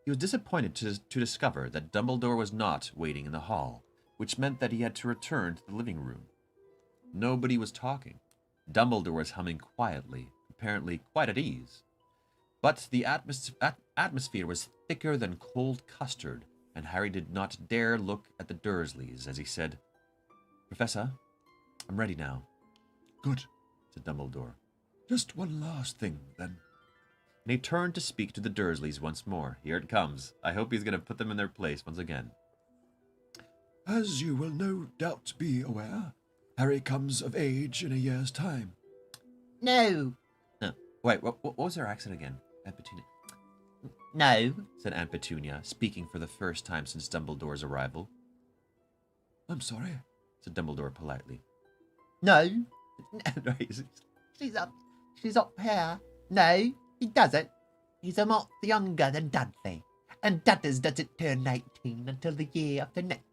He was disappointed to discover that Dumbledore was not waiting in the hall, which meant that he had to return to the living room. Nobody was talking. Dumbledore was humming quietly, apparently quite at ease. But the atmosphere was thicker than cold custard, and Harry did not dare look at the Dursleys as he said, "Professor, I'm ready now," Good. said Dumbledore. Just one last thing, then. And he turned to speak to the Dursleys once more. Here it comes. I hope he's going to put them in their place once again. As you will no doubt be aware, Harry comes of age in a year's time. No, No. Wait, what was her accent again? Aunt Petunia, no, said Aunt Petunia, speaking for the first time since Dumbledore's arrival. I'm sorry. Said Dumbledore politely. no. Right. She's up here. No, he doesn't. He's a month younger than Dudley, and Dudders doesn't turn 19 until the year after next.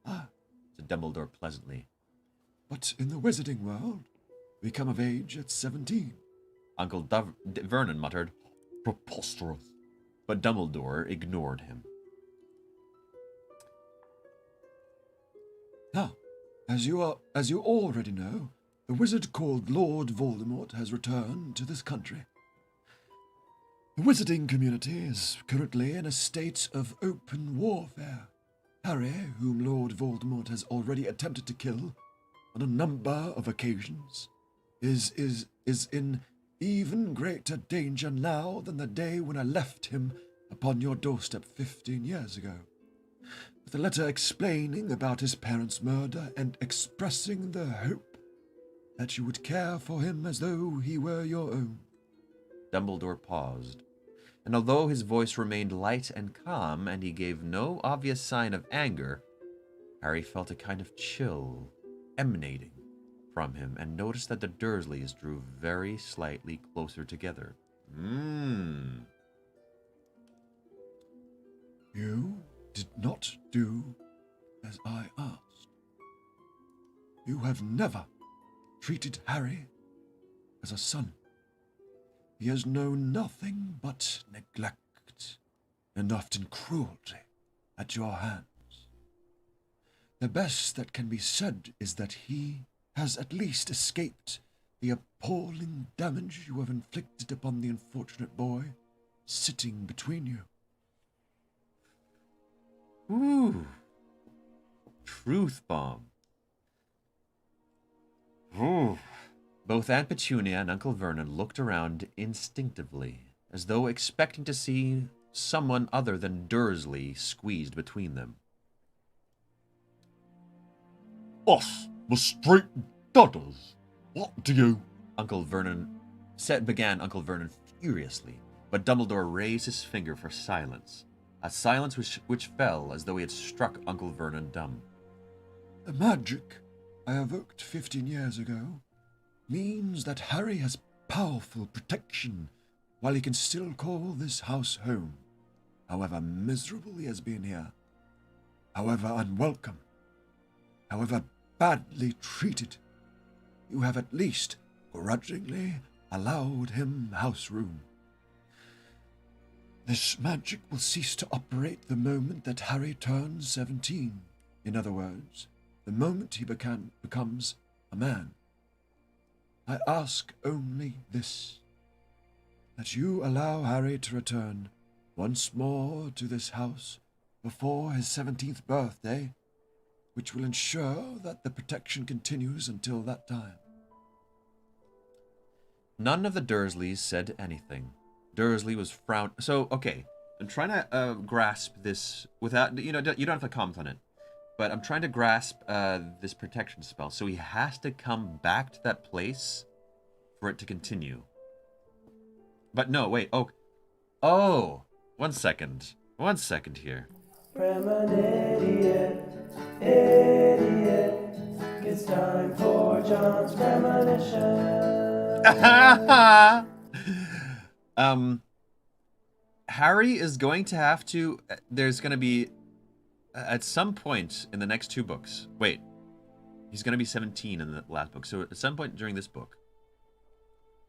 Ah, Said Dumbledore pleasantly. but in the wizarding world, we come of age at 17. Uncle Vernon muttered, Preposterous. but Dumbledore ignored him. Now, as you already know, the wizard called Lord Voldemort has returned to this country. The wizarding community is currently in a state of open warfare. Harry, whom Lord Voldemort has already attempted to kill on a number of occasions, is in even greater danger now than the day when I left him upon your doorstep 15 years ago, with a letter explaining about his parents' murder and expressing the hope that you would care for him as though he were your own. Dumbledore paused, and although his voice remained light and calm, and he gave no obvious sign of anger, Harry felt a kind of chill emanating from him and noticed that the Dursleys drew very slightly closer together. You did not do as I asked. You have never treated Harry as a son. He has known nothing but neglect and often cruelty at your hands. The best that can be said is that he has at least escaped the appalling damage you have inflicted upon the unfortunate boy sitting between you. Ooh. Truth bomb. Ooh. Both Aunt Petunia and Uncle Vernon looked around instinctively, as though expecting to see someone other than Dursley squeezed between them. Us, the straight dudders. What do you... Began Uncle Vernon furiously, but Dumbledore raised his finger for silence, a silence which fell as though he had struck Uncle Vernon dumb. The magic I evoked 15 years ago means that Harry has powerful protection while he can still call this house home, however miserable he has been here, however unwelcome, however badly treated. You have at least grudgingly allowed him house room. This magic will cease to operate the moment that Harry turns 17. In other words, the moment he becomes a man. I ask only this, that you allow Harry to return once more to this house before his 17th birthday, which will ensure that the protection continues until that time. None of the Dursleys said anything. Dursley was frowned. So, okay, I'm trying to grasp this without, you don't have to comment on it. But I'm trying to grasp this protection spell. So he has to come back to that place for it to continue. But no, wait. Oh, 1 second. 1 second here. Idiot. It's time for John's premonition. Harry is going to have to. There's going to be. At some point in the next 2 books, wait, he's going to be 17 in the last book. So at some point during this book,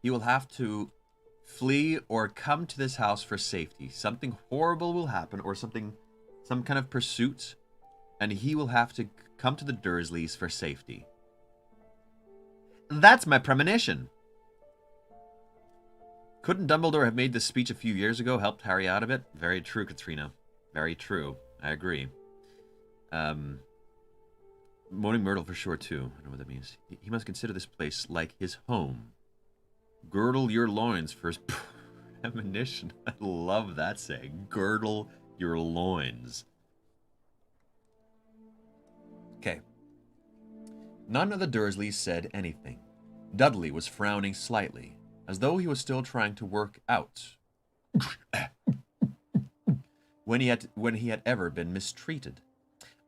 he will have to flee or come to this house for safety. Something horrible will happen, or some kind of pursuit, and he will have to come to the Dursleys for safety. That's my premonition. Couldn't Dumbledore have made this speech a few years ago, helped Harry out of it? Very true, Katrina. Very true. I agree. Moaning Myrtle for sure, too. I don't know what that means. He must consider this place like his home. Girdle your loins for his premonition. I love that saying. Girdle your loins. Okay. None of the Dursleys said anything. Dudley was frowning slightly, as though he was still trying to work out when he had ever been mistreated.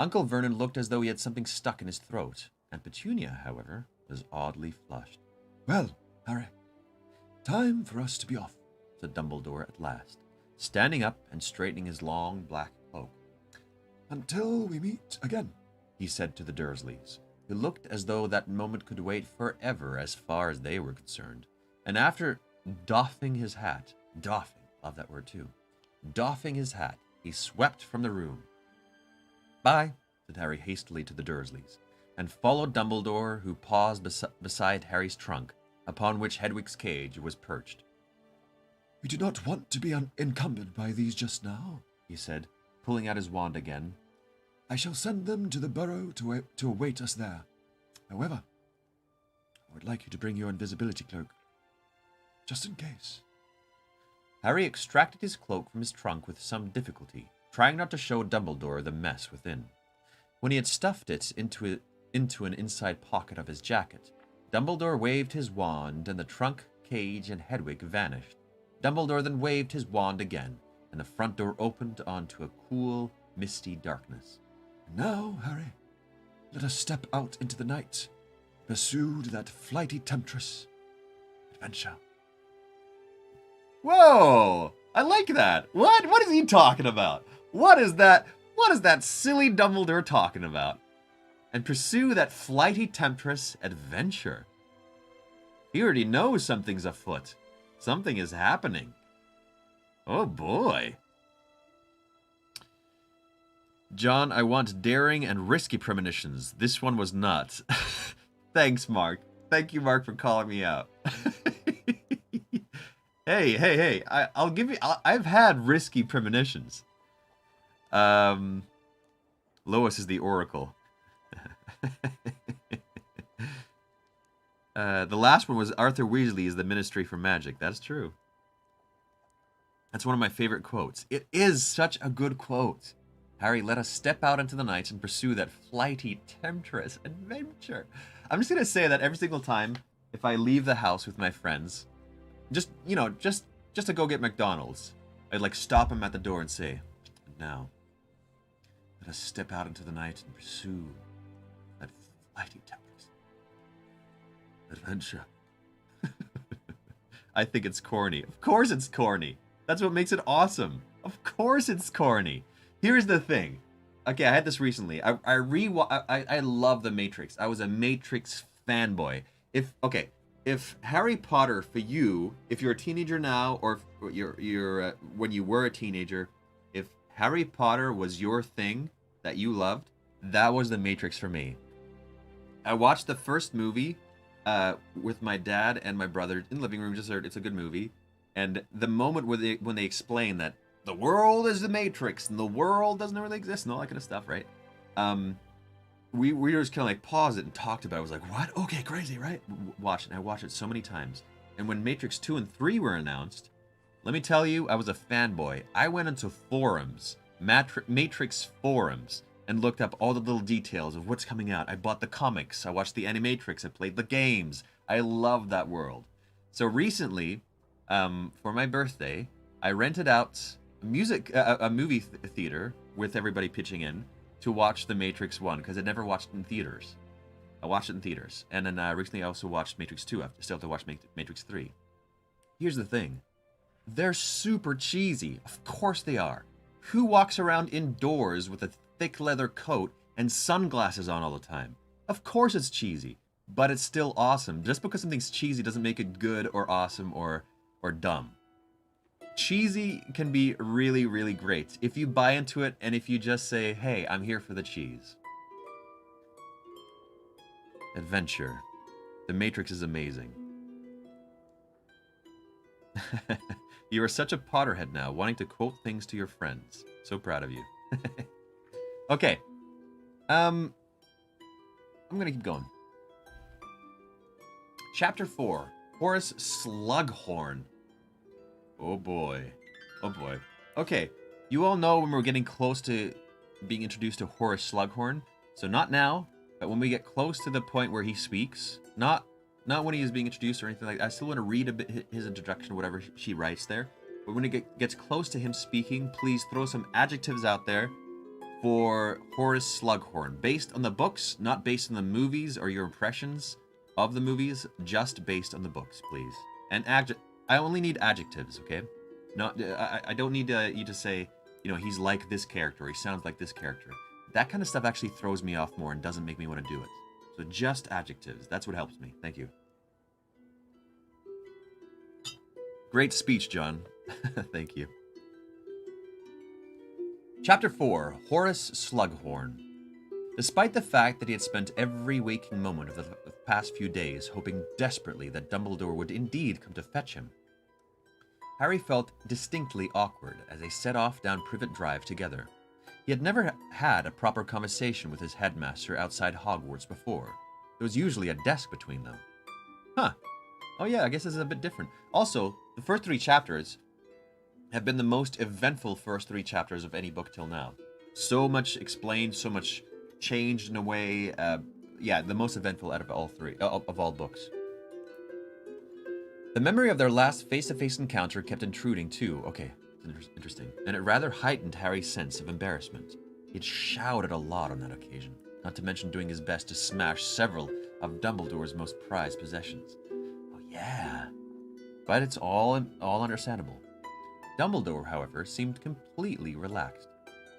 Uncle Vernon looked as though he had something stuck in his throat, and Petunia, however, was oddly flushed. Well, Harry, time for us to be off, said Dumbledore at last, standing up and straightening his long black cloak. Until we meet again, he said to the Dursleys, who looked as though that moment could wait forever as far as they were concerned. And after doffing his hat, love that word too, doffing his hat, he swept from the room. Bye, said Harry hastily to the Dursleys, and followed Dumbledore, who paused beside Harry's trunk, upon which Hedwig's cage was perched. We do not want to be encumbered by these just now, he said, pulling out his wand again. I shall send them to the burrow to await us there. However, I would like you to bring your invisibility cloak, just in case. Harry extracted his cloak from his trunk with some difficulty, trying not to show Dumbledore the mess within. When he had stuffed it into an inside pocket of his jacket, Dumbledore waved his wand, and the trunk, cage, and Hedwig vanished. Dumbledore then waved his wand again, and the front door opened onto a cool, misty darkness. And now, Harry, let us step out into the night, pursue that flighty temptress. Adventure. Whoa! I like that. What is he talking about? What is that silly Dumbledore talking about? And pursue that flighty temptress adventure. He already knows something's afoot. Something is happening. Oh boy. John, I want daring and risky premonitions. This one was not. Thanks, Mark. Thank you, Mark, for calling me out. Hey. I'll give you... I've had risky premonitions. Lois is the Oracle. The last one was Arthur Weasley is the Ministry for Magic. That's true. That's one of my favorite quotes. It is such a good quote. Harry, let us step out into the night and pursue that flighty, temptress adventure. I'm just going to say that every single time if I leave the house with my friends, just to go get McDonald's, I'd like stop them at the door and say, now, let us step out into the night and pursue that flighty, temptress adventure. I think it's corny. Of course it's corny. That's what makes it awesome. Of course it's corny. Here's the thing. Okay, I had this recently. I love The Matrix. I was a Matrix fanboy. If Harry Potter for you, if you're a teenager now, or if you're when you were a teenager, if Harry Potter was your thing that you loved, that was The Matrix for me. I watched the first movie with my dad and my brother in the living room. It's a good movie. And the moment when they explain that the world is the Matrix and the world doesn't really exist and all that kind of stuff, right? We were just kind of like paused it and talked about it. I was like, what? Okay, crazy, right? Watch it. And I watched it so many times. And when Matrix 2 and 3 were announced, let me tell you, I was a fanboy. I went into forums, Matrix forums, and looked up all the little details of what's coming out. I bought the comics. I watched the Animatrix. I played the games. I loved that world. So recently, for my birthday, I rented out a movie theater with everybody pitching in to watch The Matrix 1 because I never watched it in theaters. I watched it in theaters. And then recently I also watched Matrix 2. I still have to watch Matrix 3. Here's the thing. They're super cheesy. Of course they are. Who walks around indoors with a thick leather coat and sunglasses on all the time? Of course it's cheesy, but it's still awesome. Just because something's cheesy doesn't make it good or awesome or dumb. Cheesy can be really, really great if you buy into it and if you just say, hey, I'm here for the cheese. Adventure. The Matrix is amazing. You are such a Potterhead now, wanting to quote things to your friends. So proud of you. Okay. I'm gonna keep going. Chapter 4. Horace Slughorn. Oh boy. Oh boy. Okay. You all know when we're getting close to being introduced to Horace Slughorn. So not now, but when we get close to the point where he speaks. Not when he is being introduced or anything like that. I still want to read a bit his introduction, whatever she writes there. But when it gets close to him speaking, please throw some adjectives out there for Horace Slughorn. Based on the books, not based on the movies or your impressions of the movies, just based on the books, please. And I only need adjectives, okay? Not I don't need you to say, he's like this character, he sounds like this character. That kind of stuff actually throws me off more and doesn't make me want to do it. So just adjectives. That's what helps me. Thank you. Great speech, John. Thank you. Chapter 4. Horace Slughorn. Despite the fact that he had spent every waking moment of the past few days hoping desperately that Dumbledore would indeed come to fetch him, Harry felt distinctly awkward as they set off down Privet Drive together. He had never had a proper conversation with his headmaster outside Hogwarts before. There was usually a desk between them. Huh. Oh yeah, I guess this is a bit different. Also, the first 3 chapters have been the most eventful first 3 chapters of any book till now. So much explained, so much changed in a way. Yeah, the most eventful out of all 3 of all books. The memory of their last face-to-face encounter kept intruding too. Okay, interesting. And it rather heightened Harry's sense of embarrassment. He'd shouted a lot on that occasion, not to mention doing his best to smash several of Dumbledore's most prized possessions. Oh yeah. But it's all understandable. Dumbledore, however, seemed completely relaxed.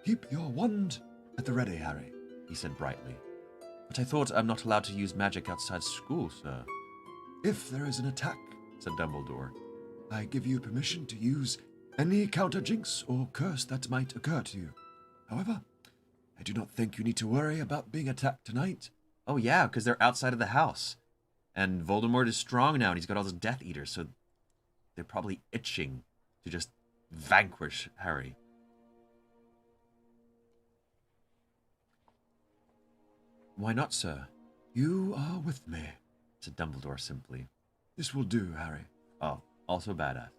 Keep your wand at the ready, Harry, he said brightly. But I thought I'm not allowed to use magic outside school, sir. If there is an attack, said Dumbledore, I give you permission to use any counter jinx or curse that might occur to you. However, I do not think you need to worry about being attacked tonight, Oh, yeah, because they're outside of the house. And Voldemort is strong now, and he's got all those Death Eaters, so they're probably itching to just vanquish Harry. Why not, sir? You are with me. Said Dumbledore simply. This will do, Harry. Oh, also badass.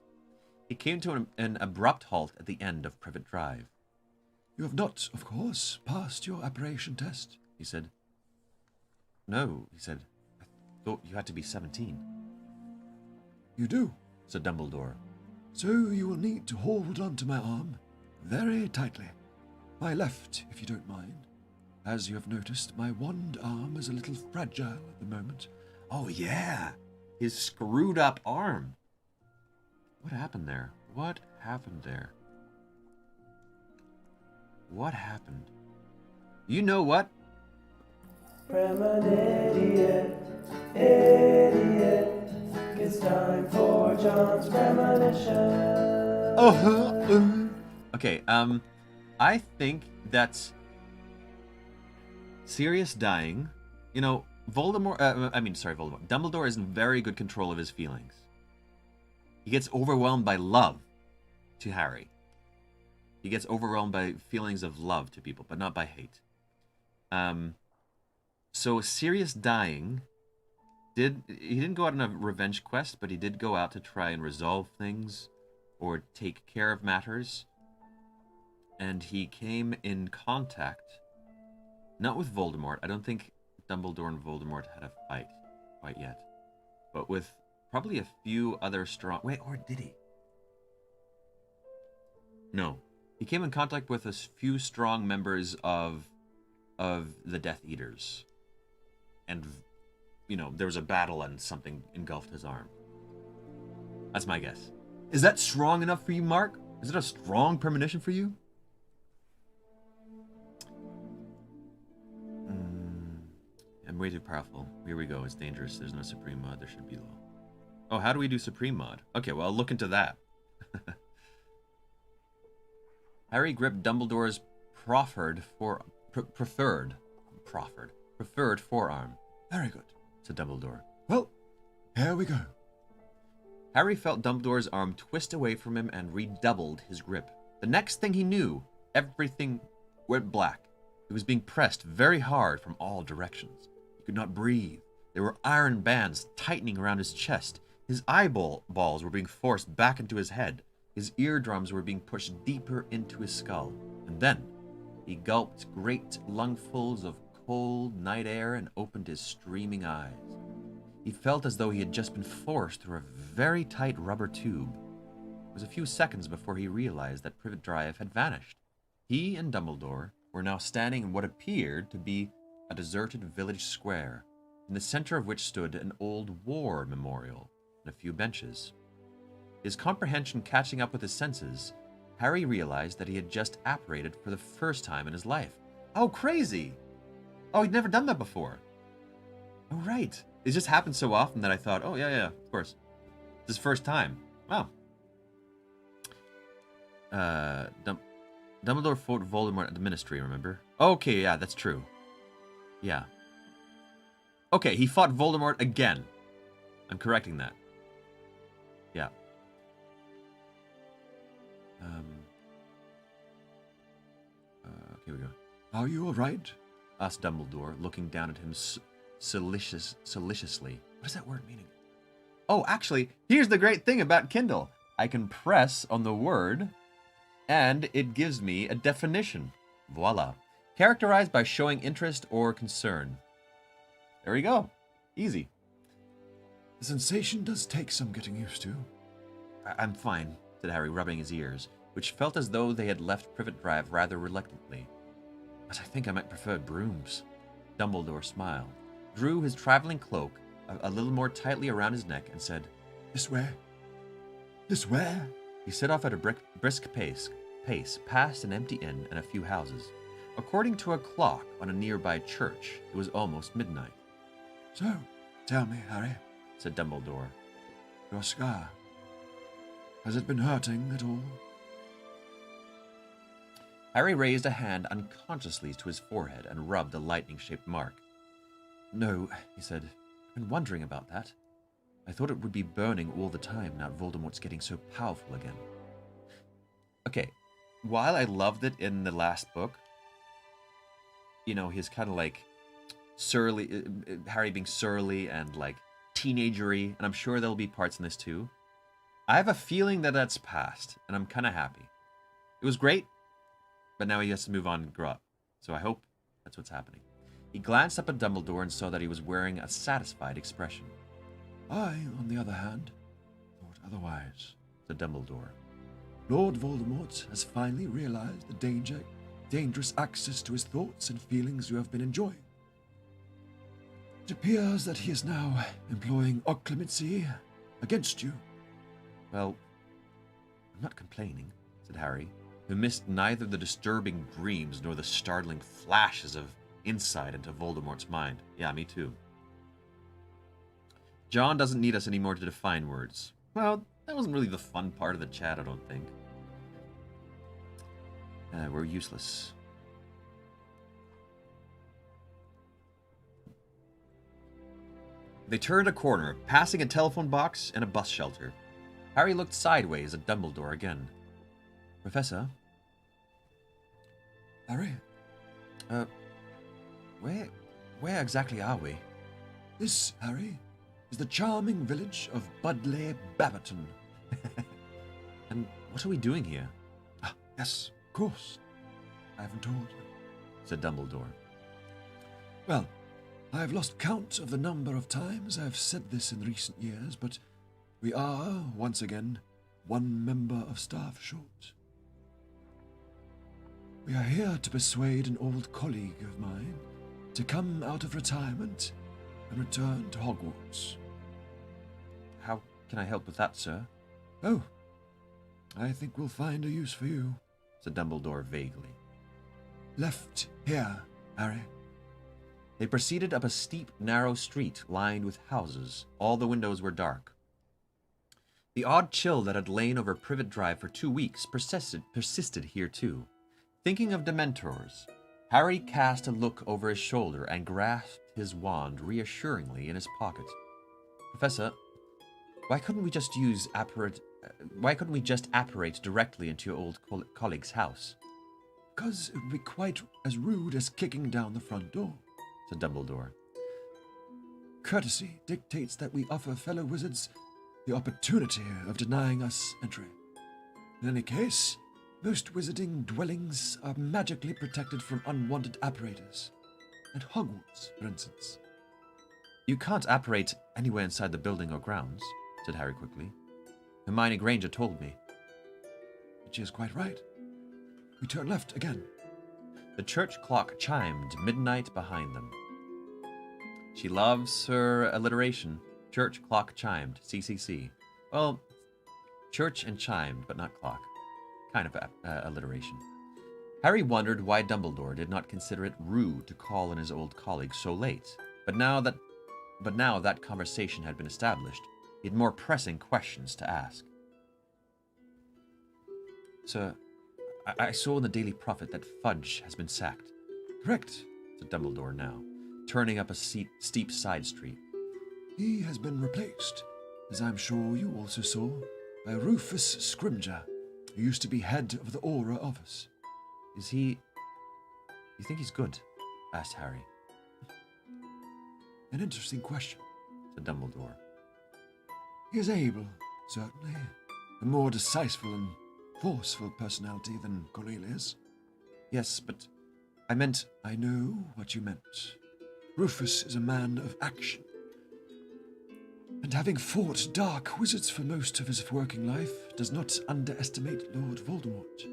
He came to an abrupt halt at the end of Privet Drive. You have not, of course, passed your apparition test, He said. No, he said. I thought you had to be 17. You do. Said Dumbledore. So you will need to hold onto my arm very tightly. My left, if you don't mind. As you have noticed, my wand arm is a little fragile at the moment. Oh, yeah. His screwed up arm. What happened there? What happened there? What happened? You know what? Premonition, idiot. It's time for John's premonition. Okay, I think that Sirius dying, you know, Voldemort, Voldemort. Dumbledore is in very good control of his feelings. He gets overwhelmed by love to Harry. He gets overwhelmed by feelings of love to people, but not by hate. So Sirius dying he didn't go out on a revenge quest, but he did go out to try and resolve things or take care of matters. And he came in contact, not with Voldemort. I don't think Dumbledore and Voldemort had a fight quite yet, but with probably a few other strong... Wait, or did he? No. He came in contact with a few strong members of the Death Eaters. And, you know, there was a battle and something engulfed his arm. That's my guess. Is that strong enough for you, Mark? Is it a strong premonition for you? I'm way too powerful. Here we go. It's dangerous. There's no Supreme Mod. There should be law. Oh, how do we do Supreme Mod? Okay, well, I'll look into that. Harry gripped Dumbledore's preferred forearm. Very good. Said Dumbledore. Well, here we go. Harry felt Dumbledore's arm twist away from him and redoubled his grip. The next thing he knew, everything went black. He was being pressed very hard from all directions. He could not breathe. There were iron bands tightening around his chest. His eyeballs were being forced back into his head. His eardrums were being pushed deeper into his skull. And then he gulped great lungfuls of cold night air and opened his streaming eyes. He felt as though he had just been forced through a very tight rubber tube. It was a few seconds before he realized that Privet Drive had vanished. He and Dumbledore were now standing in what appeared to be a deserted village square, in the center of which stood an old war memorial and a few benches. His comprehension catching up with his senses, Harry realized that he had just apparated for the first time in his life. Oh, crazy! Oh, he'd never done that before. Oh, right. It just happened so often that I thought, oh, yeah, of course. It's his first time. Wow. Dumbledore fought Voldemort at the Ministry, remember? Okay, yeah, that's true. Yeah. Okay, he fought Voldemort again. I'm correcting that. Yeah. Here we go. Are you all right? Asked Dumbledore, looking down at him solicitously. What does that word mean? Oh, actually, here's the great thing about Kindle. I can press on the word, and it gives me a definition. Voila. Characterized by showing interest or concern. There we go. Easy. The sensation does take some getting used to. I'm fine, said Harry, rubbing his ears, which felt as though they had left Privet Drive rather reluctantly. But I think I might prefer brooms. Dumbledore smiled, drew his traveling cloak a little more tightly around his neck, and said, This way? This way? He set off at a brisk pace, past an empty inn and a few houses. According to a clock on a nearby church, it was almost midnight. So, tell me, Harry, said Dumbledore. Your scar. Has it been hurting at all? Harry raised a hand unconsciously to his forehead and rubbed a lightning-shaped mark. No, he said. I've been wondering about that. I thought it would be burning all the time now Voldemort's getting so powerful again. Okay, while I loved it in the last book, you know, he's kind of like surly, Harry being surly and like teenagery, and I'm sure there'll be parts in this too. I have a feeling that that's past, and I'm kind of happy. It was great, but now he has to move on and grow up. So I hope that's what's happening. He glanced up at Dumbledore and saw that he was wearing a satisfied expression. I, on the other hand, thought otherwise, said Dumbledore. Lord Voldemort has finally realized the dangerous access to his thoughts and feelings you have been enjoying. It appears that he is now employing occlumency against you. Well, I'm not complaining, said Harry, who missed neither the disturbing dreams nor the startling flashes of insight into Voldemort's mind. Yeah, me too. John doesn't need us anymore to define words. Well, that wasn't really the fun part of the chat, I don't think. We're useless. They turned a corner, passing a telephone box and a bus shelter. Harry looked sideways at Dumbledore again. Professor? Harry? Where exactly are we? This, Harry, is the charming village of Budleigh Babbington. And what are we doing here? Ah, yes, of course. I haven't told you, said Dumbledore. Well, I have lost count of the number of times I have said this in recent years, but we are, once again, one member of staff short. We are here to persuade an old colleague of mine to come out of retirement and return to Hogwarts. How can I help with that, sir? Oh, I think we'll find a use for you, said Dumbledore vaguely. Left here, Harry. They proceeded up a steep, narrow street lined with houses. All the windows were dark. The odd chill that had lain over Privet Drive for 2 weeks persisted here too. Thinking of Dementors, Harry cast a look over his shoulder and grasped his wand reassuringly in his pocket. Professor, why couldn't we just apparate directly into your old colleague's house? Because it would be quite as rude as kicking down the front door, said Dumbledore. Courtesy dictates that we offer fellow wizards the opportunity of denying us entry. In any case, most wizarding dwellings are magically protected from unwanted apparatus. At Hogwarts, for instance. You can't apparate anywhere inside the building or grounds, said Harry quickly. Hermione Granger told me. But she is quite right. We turn left again. The church clock chimed midnight behind them. She loves her alliteration. Church clock chimed. CCC. Well, church and chimed, but not clock. Kind of alliteration. Harry wondered why Dumbledore did not consider it rude to call on his old colleague so late. But now that conversation had been established, he had more pressing questions to ask. Sir, I saw in the Daily Prophet that Fudge has been sacked. Correct, said Dumbledore now, turning up a steep side street. He has been replaced, as I'm sure you also saw, by Rufus Scrimger, who used to be head of the Aura office. Is he... You think he's good? Asked Harry. An interesting question, said Dumbledore. He is able, certainly, a more decisive and forceful personality than Cornelius. Yes, but I meant... I know what you meant. Rufus is a man of action. And having fought dark wizards for most of his working life, does not underestimate Lord Voldemort.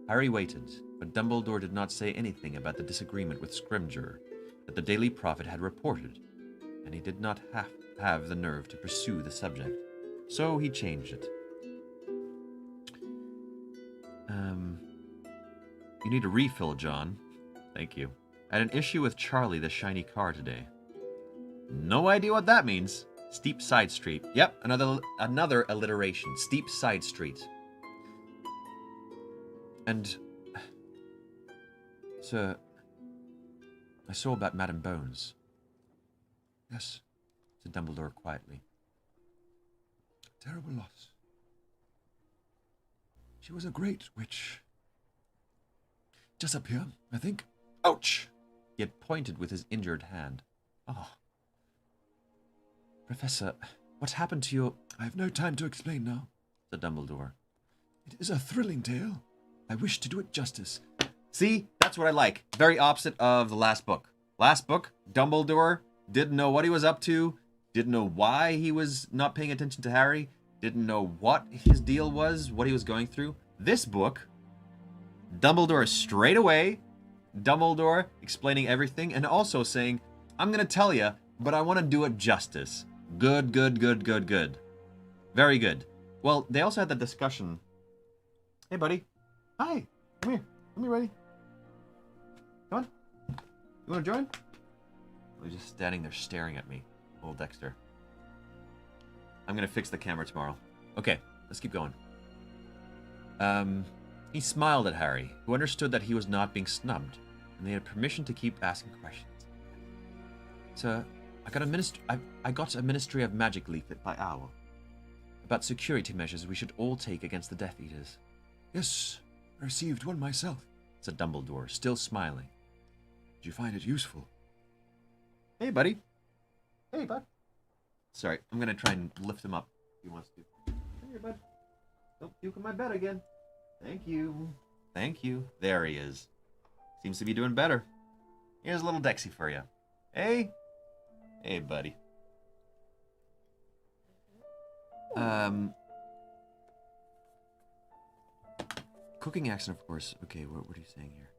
Harry waited, but Dumbledore did not say anything about the disagreement with Scrimger that the Daily Prophet had reported, and he did not have the nerve to pursue the subject. So he changed it. You need a refill, John. Thank you. I had an issue with Charlie the shiny car today. No idea what that means. Steep side street. Yep, another alliteration. Steep side street. And... Sir, I saw about Madame Bones. Yes, said Dumbledore quietly. terrible loss. She was a great witch. Just up here, I think. Ouch! He had pointed with his injured hand. Oh. Professor, what happened to your... I have no time to explain now. said Dumbledore. It is a thrilling tale. I wish to do it justice. See? That's what I like. Very opposite of the last book. Last book, Dumbledore didn't know what he was up to, didn't know why he was not paying attention to Harry, didn't know what his deal was, what he was going through. This book, Dumbledore straight away, Dumbledore explaining everything and also saying, I'm going to tell you, but I want to do it justice. Good, good, good, good, good. Very good. Well, they also had that discussion. Hey, buddy. Hi. Come here. Come here, buddy. Come on. You want to join? He's just standing there staring at me. Old Dexter. I'm going to fix the camera tomorrow. Okay, let's keep going. He smiled at Harry, who understood that he was not being snubbed, and they had permission to keep asking questions. Sir, I got a Ministry of Magic leaflet by Owl about security measures we should all take against the Death Eaters, Yes, I received one myself. said Dumbledore, still smiling. Did you find it useful? Hey, buddy. Hey, bud. Sorry, I'm going to try and lift him up if he wants to. Come here, bud. Don't puke in my bed again. Thank you. Thank you. There he is. Seems to be doing better. Here's a little Dexy for you. Hey. Hey, buddy. Cooking accent, of course. Okay, what are you saying here?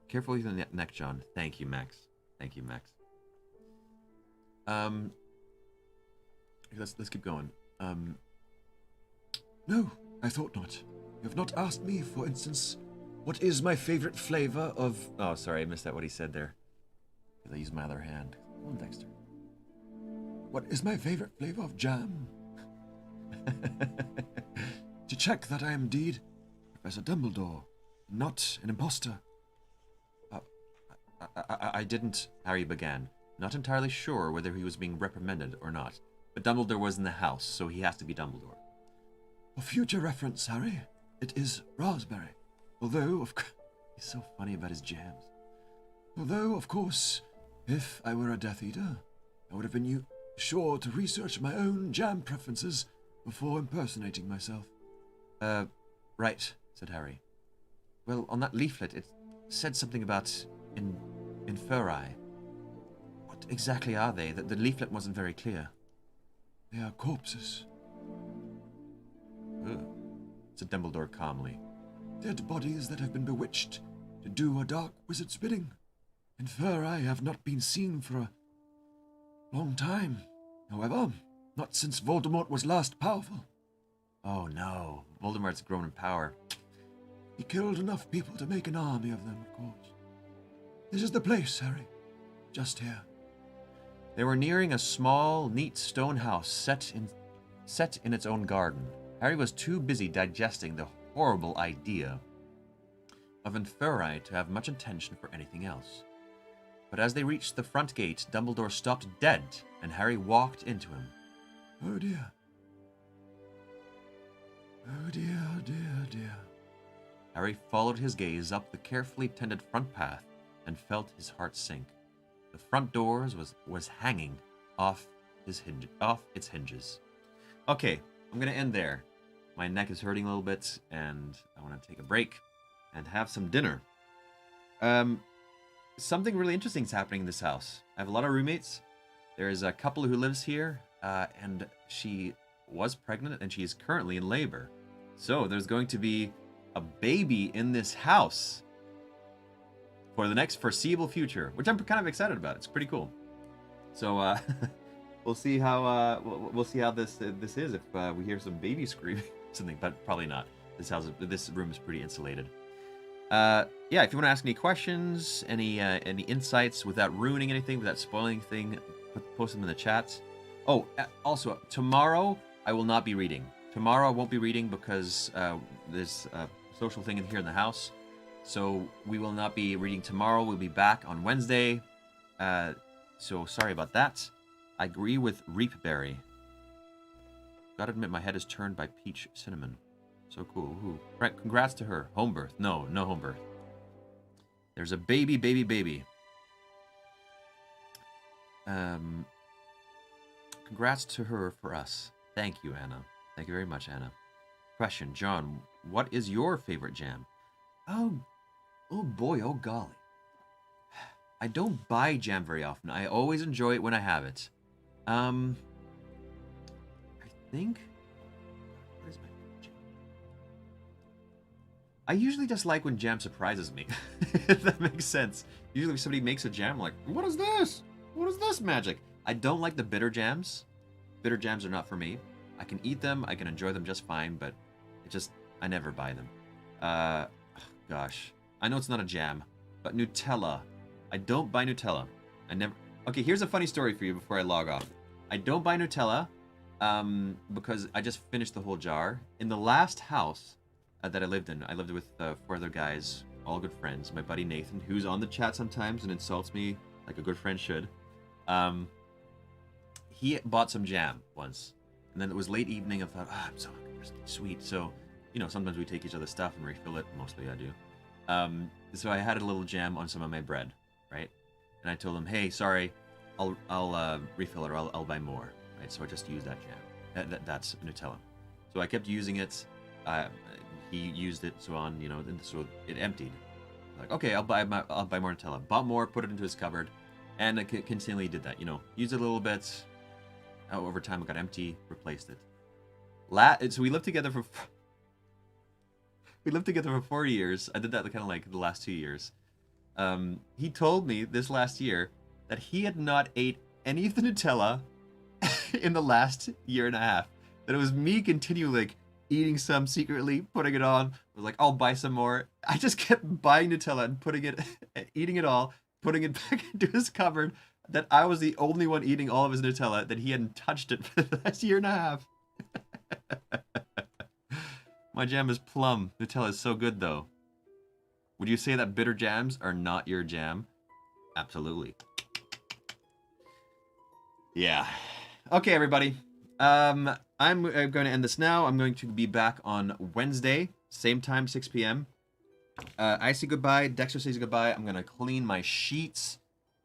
Careful with the neck, John. Thank you, Max. Thank you, Max. Let's keep going. No, I thought not. You have not asked me, for instance, what is my favorite flavor of... Oh, sorry, I missed out what he said there. I used my other hand. Come on, Dexter. What is my favorite flavor of jam? To check that I am indeed Professor Dumbledore, not an imposter. I didn't, Harry began, not entirely sure whether he was being reprimanded or not. But Dumbledore was in the house, so he has to be Dumbledore. For future reference, Harry, it is raspberry. Although, He's so funny about his jams. of course, if I were a Death Eater, I would have been sure to research my own jam preferences before impersonating myself. Right, said Harry. Well, on that leaflet, it said something about inferi. What exactly are they? The leaflet wasn't very clear. They are corpses. Ugh, said Dumbledore calmly. Dead bodies that have been bewitched to do a dark wizard's bidding. Inferi have not been seen for a long time. However, not since Voldemort was last powerful. Oh no, Voldemort's grown in power. He killed enough people to make an army of them, of course. This is the place, Harry. Just here. They were nearing a small, neat stone house set in its own garden. Harry was too busy digesting the horrible idea of inferi to have much attention for anything else. But as they reached the front gate, Dumbledore stopped dead, and Harry walked into him. Oh dear. Oh dear, oh dear, oh dear. Harry followed his gaze up the carefully tended front path and felt his heart sink. The front doors was hanging off its hinges. Okay, I'm gonna end there. My neck is hurting a little bit, and I want to take a break and have some dinner. Something really interesting is happening in this house. I have a lot of roommates. There is a couple who lives here, and she was pregnant, and she is currently in labor. So there's going to be a baby in this house for the next foreseeable future, which I'm kind of excited about. It's pretty cool. So we'll see how we'll see how this is if we hear some baby screaming or something, but probably not. This room is pretty insulated. Yeah, if you want to ask any questions, any insights without ruining anything, without spoiling anything, post them in the chat. Oh, also tomorrow I will not be reading. Tomorrow I won't be reading because there's a social thing in here in the house. So we will not be reading tomorrow. We'll be back on Wednesday. So sorry about that. I agree with Reapberry. Gotta admit, my head is turned by Peach Cinnamon. So cool. Ooh. Right, congrats to her. Home birth. No home birth. There's a baby. Congrats to her for us. Thank you, Anna. Thank you very much, Anna. Question, John, what is your favorite jam? Oh boy, oh golly. I don't buy jam very often. I always enjoy it when I have it. I think... What is my favorite jam? I usually just like when jam surprises me. If that makes sense. Usually if somebody makes a jam, I'm like, what is this? What is this magic? I don't like the bitter jams. Bitter jams are not for me. I can eat them, I can enjoy them just fine, but it just, I never buy them. Gosh. I know it's not a jam, but Nutella. I don't buy Nutella. I never... Okay, here's a funny story for you before I log off. I don't buy Nutella because I just finished the whole jar. In the last house that I lived with 4 other guys, all good friends. My buddy Nathan, who's on the chat sometimes and insults me like a good friend should. He bought some jam once. And then it was late evening. I thought, I'm so hungry for something sweet. So, you know, sometimes we take each other's stuff and refill it. Mostly I do. So I had a little jam on some of my bread, right? And I told him, hey, sorry, I'll refill it or I'll buy more, right? So I just used that jam. That's Nutella. So I kept using it. He used it, so on, you know, and so it emptied. Like, okay, I'll buy more Nutella. Bought more, put it into his cupboard, and I continually did that. You know, used it a little bit. Over time, it got empty. Replaced it. So we lived together for 4 years. I did that kind of like the last 2 years. He told me this last year that he had not ate any of the Nutella in the last year and a half. That it was me continually like eating some secretly, putting it on. I was like, I'll buy some more. I just kept buying Nutella and eating it all, putting it back into his cupboard. That I was the only one eating all of his Nutella, that he hadn't touched it for the last year and a half. My jam is plum. Nutella is so good, though. Would you say that bitter jams are not your jam? Absolutely. Yeah. Okay, everybody. I'm going to end this now. I'm going to be back on Wednesday, same time, 6 p.m. I say goodbye. Dexter says goodbye. I'm going to clean my sheets.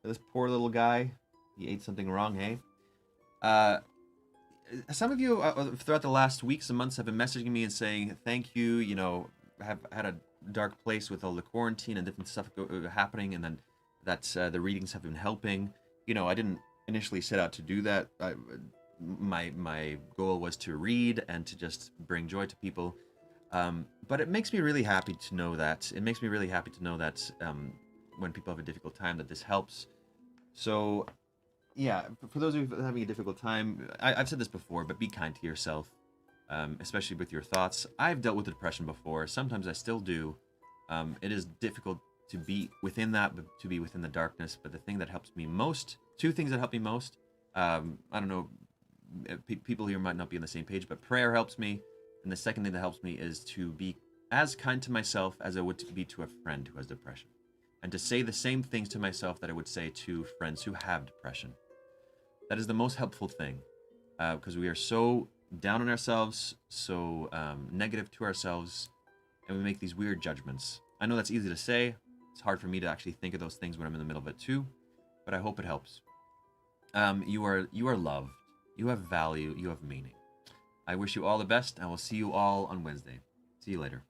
This poor little guy. He ate something wrong, hey? Some of you throughout the last weeks and months have been messaging me and saying, thank you, you know, have had a dark place with all the quarantine and different stuff happening, and then that's the readings have been helping. You know, I didn't initially set out to do that. My goal was to read and to just bring joy to people. But it makes me really happy to know that. It makes me really happy to know that when people have a difficult time, that this helps. So, yeah, for those of you having a difficult time, I've said this before, but be kind to yourself, especially with your thoughts. I've dealt with depression before. Sometimes I still do. It is difficult to be within that, but to be within the darkness. But the thing that helps me most, 2 things that help me most, I don't know, people here might not be on the same page, but prayer helps me. And the second thing that helps me is to be as kind to myself as I would be to a friend who has depression. And to say the same things to myself that I would say to friends who have depression. That is the most helpful thing, because we are so down on ourselves, so negative to ourselves, and we make these weird judgments. I know that's easy to say. It's hard for me to actually think of those things when I'm in the middle of it too, but I hope it helps. You are loved. You have value. You have meaning. I wish you all the best. I will see you all on Wednesday. See you later.